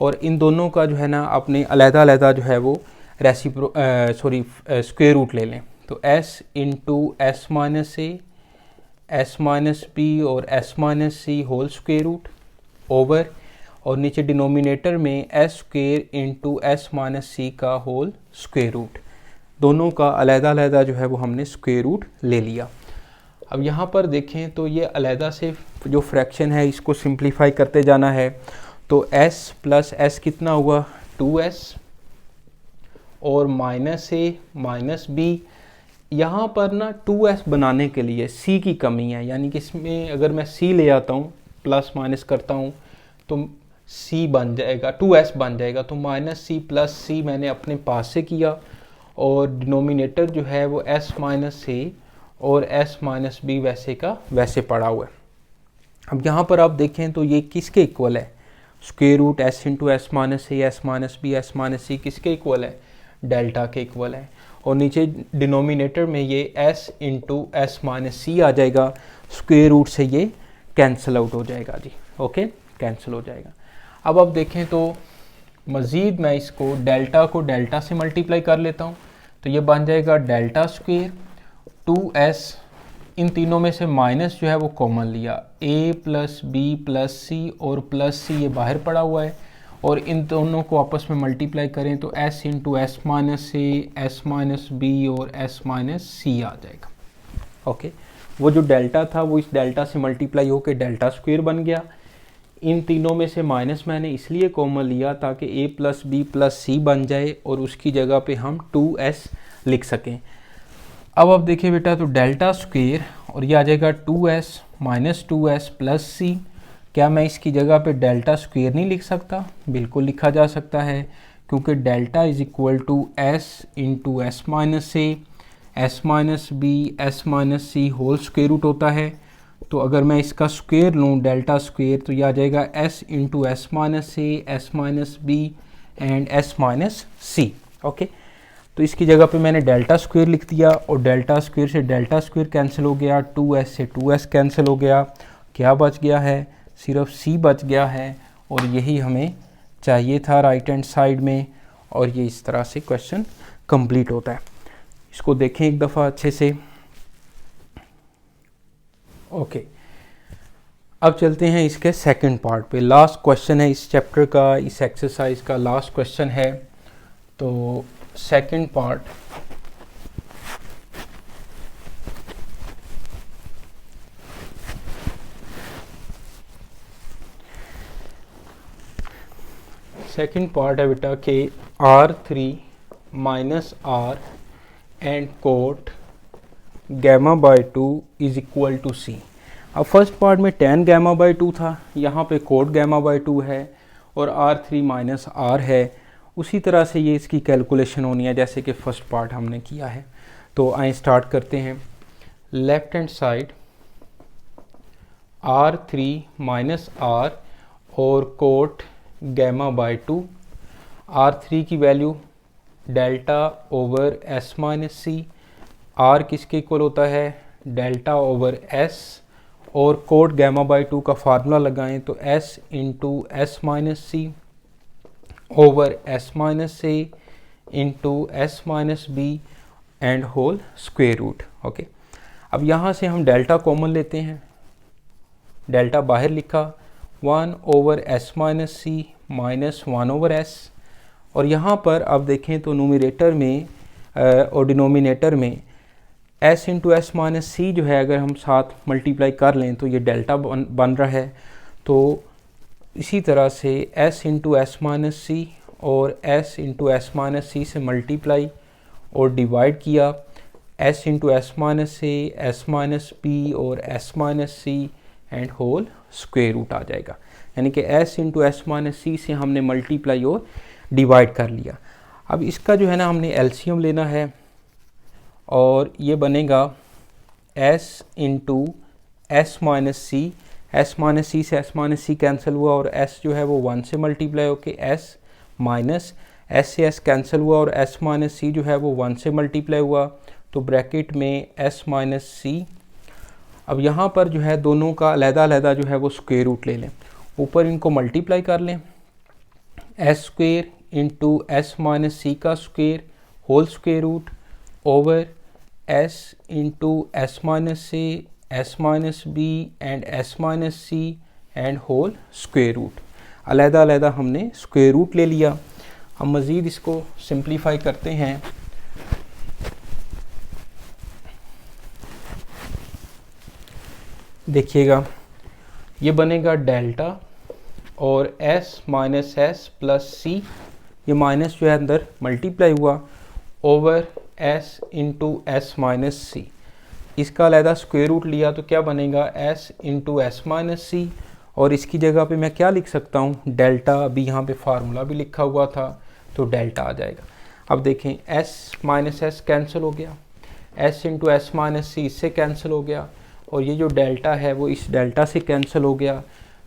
S1: और इन दोनों का जो है ना अपने अलग-अलग जो है वो स्क्वायर रूट ले लें। तो s इंटू एस माइनस ए, एस माइनस बी और एस माइनस सी होल स्क्वायर रूट ओवर, और नीचे डिनोमिनेटर में S square into S minus C का होल स्क्वायर रूट, दोनों का अलग-अलग जो है वो हमने स्क्वायर रूट ले लिया। अब यहाँ पर देखें तो ये अलहदा से जो फ्रैक्शन है इसको सिंप्लीफाई करते जाना है। तो s प्लस एस कितना हुआ 2s, और माइनस ए माइनस बी, यहाँ पर ना 2s बनाने के लिए c की कमी है, यानी कि इसमें अगर मैं c ले आता हूँ प्लस माइनस करता हूँ तो c बन जाएगा, 2s बन जाएगा। तो माइनस सी प्लस सी मैंने अपने पास से किया, और डिनोमिनेटर जो है वो s माइनस ए और s माइनस बी वैसे का वैसे पड़ा हुआ है। अब यहाँ पर आप देखें तो ये किसके इक्वल है, square root s into S minus A S minus B S minus C किसके इक्वल है, डेल्टा के इक्वल है। और नीचे डिनोमिनेटर में ये s into S minus c आ जाएगा, स्क्वायर रूट से ये कैंसिल आउट हो जाएगा जी, ओके कैंसिल हो जाएगा। अब आप देखें तो मज़ीद मैं इसको डेल्टा को डेल्टा से मल्टीप्लाई कर लेता हूँ, तो ये बन जाएगा डेल्टा स्क्वायर 2s, इन तीनों में से माइनस जो है वो कॉमन लिया, a प्लस बी प्लस सी और प्लस सी ये बाहर पड़ा हुआ है, और इन दोनों को आपस में मल्टीप्लाई करें तो s into S minus A S minus B और s माइनस सी आ जाएगा, ओके। वो जो डेल्टा था वो इस डेल्टा से मल्टीप्लाई होकर डेल्टा स्क्वायर बन गया। इन तीनों में से माइनस मैंने इसलिए कॉमन लिया ताकि a प्लस बी प्लस सी बन जाए और उसकी जगह पे हम 2s लिख सकें। अब आप देखिए बेटा, तो डेल्टा स्क्वायर और ये आ जाएगा 2s माइनस 2s प्लस सी। क्या मैं इसकी जगह पे डेल्टा स्क्वायर नहीं लिख सकता? बिल्कुल लिखा जा सकता है, क्योंकि delta is equal to s into S minus A S minus B S minus C whole square root होता है। तो अगर मैं इसका स्क्वायर लूँ डेल्टा स्क्वायर, तो यह आ जाएगा s into S minus A S minus B and S minus c, okay. तो इसकी जगह पे मैंने डेल्टा स्क्वायर लिख दिया, और डेल्टा स्क्वायर से डेल्टा स्क्वायर कैंसिल हो गया, 2s से 2s कैंसिल हो गया, क्या बच गया है, सिर्फ c बच गया है, और यही हमें चाहिए था राइट हैंड साइड में। और ये इस तरह से क्वेश्चन कंप्लीट होता है। इसको देखें एक दफ़ा अच्छे से, ओके। अब चलते हैं इसके सेकंड पार्ट पे, लास्ट क्वेश्चन है इस चैप्टर का, इस एक्सरसाइज का लास्ट क्वेश्चन है। तो सेकंड पार्ट, है बेटा कि R3 minus R and cot gamma by 2 is equal to C। अब फर्स्ट पार्ट में tan गैमा बाई 2 था, यहाँ पे कोट गैमा बाई 2 है और R3 माइनस R है। उसी तरह से ये इसकी कैलकुलेशन होनी है जैसे कि फर्स्ट पार्ट हमने किया है। तो आइए स्टार्ट करते हैं। Left hand side R3 minus R और कोट गैमा बाई 2। R3 की value delta over S minus C, R किसके इक्वल होता है, डेल्टा ओवर S, और कोट गैमा बाई 2 का फार्मूला लगाएं तो S into S minus C over S minus A into S minus B and whole square root, okay. अब यहाँ से हम डेल्टा कॉमन लेते हैं, डेल्टा बाहर लिखा 1 ओवर एस माइनस सी माइनस 1 ओवर एस, और यहाँ पर अब देखें तो न्यूमरेटर में और डिनोमिनेटर में s इंटू एस माइनस सी जो है अगर हम साथ मल्टीप्लाई कर लें तो ये डेल्टा बन रहा है। तो इसी तरह से s into S minus C और s into S minus C से मल्टीप्लाई और डिवाइड किया, s into S minus A S minus B और s minus C and whole square root आ जाएगा। यानी कि s into S minus C से हमने मल्टीप्लाई और डिवाइड कर लिया। अब इसका जो है ना हमने एलसीएम लेना है, और ये बनेगा s इंटू एस माइनस सी, एस माइनस सी से एस माइनस सी कैंसिल हुआ और s जो है वो 1 से मल्टीप्लाई होके s माइनस s से s कैंसिल हुआ और s माइनस सी जो है वो 1 से मल्टीप्लाई हुआ, तो ब्रैकेट में s माइनस सी। अब यहाँ पर जो है दोनों का अलग-अलग जो है वो स्क्वायर रूट ले लें, ऊपर इनको मल्टीप्लाई कर लें, s square into S minus C का square whole square root over s into S minus A S minus B and S minus C and whole square root. अलहदा अलहदा हमने स्क्वेयर रूट ले लिया। हम मज़ीद इसको सिंप्लीफाई करते हैं। देखिएगा ये बनेगा डेल्टा और s minus S plus C, ये माइनस जो है अंदर मल्टीप्लाई हुआ over s into S minus C. इसका अलहदा स्क्वेयर रूट लिया तो क्या बनेगा s into S minus C, और इसकी जगह पे मैं क्या लिख सकता हूँ डेल्टा। अभी यहाँ पे फार्मूला भी लिखा हुआ था तो डेल्टा आ जाएगा। अब देखें s माइनस एस कैंसिल हो गया, s इंटू एस माइनस सी इससे कैंसिल हो गया, और ये जो डेल्टा है वो इस डेल्टा से कैंसिल हो गया,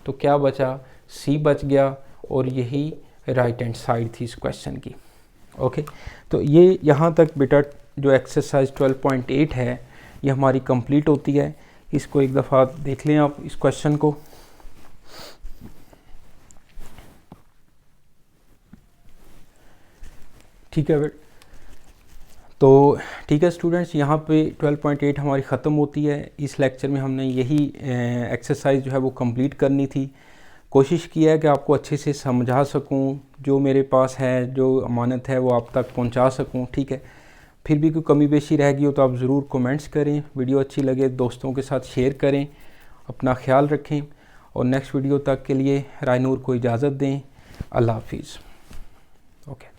S1: तो क्या बचा c बच गया, और यही राइट हैंड साइड थी इस क्वेश्चन की। ओके तो ये यहाँ तक बेटा जो एक्सरसाइज 12.8 है ये हमारी कंप्लीट होती है। इसको एक दफ़ा देख लें आप इस क्वेश्चन को। ठीक है तो ठीक है स्टूडेंट्स, यहाँ पे 12.8 हमारी ख़त्म होती है। इस लेक्चर में हमने यही एक्सरसाइज जो है वो कंप्लीट करनी थी। कोशिश की है कि आपको अच्छे से समझा सकूं, जो मेरे पास है जो अमानत है वो आप तक पहुंचा सकूं। ठीक है, फिर भी कोई कमी बेशी रह गई हो तो आप ज़रूर कमेंट्स करें। वीडियो अच्छी लगे दोस्तों के साथ शेयर करें। अपना ख्याल रखें और नेक्स्ट वीडियो तक के लिए रायनूर को इजाज़त दें। अल्लाह हाफिज़। ओके।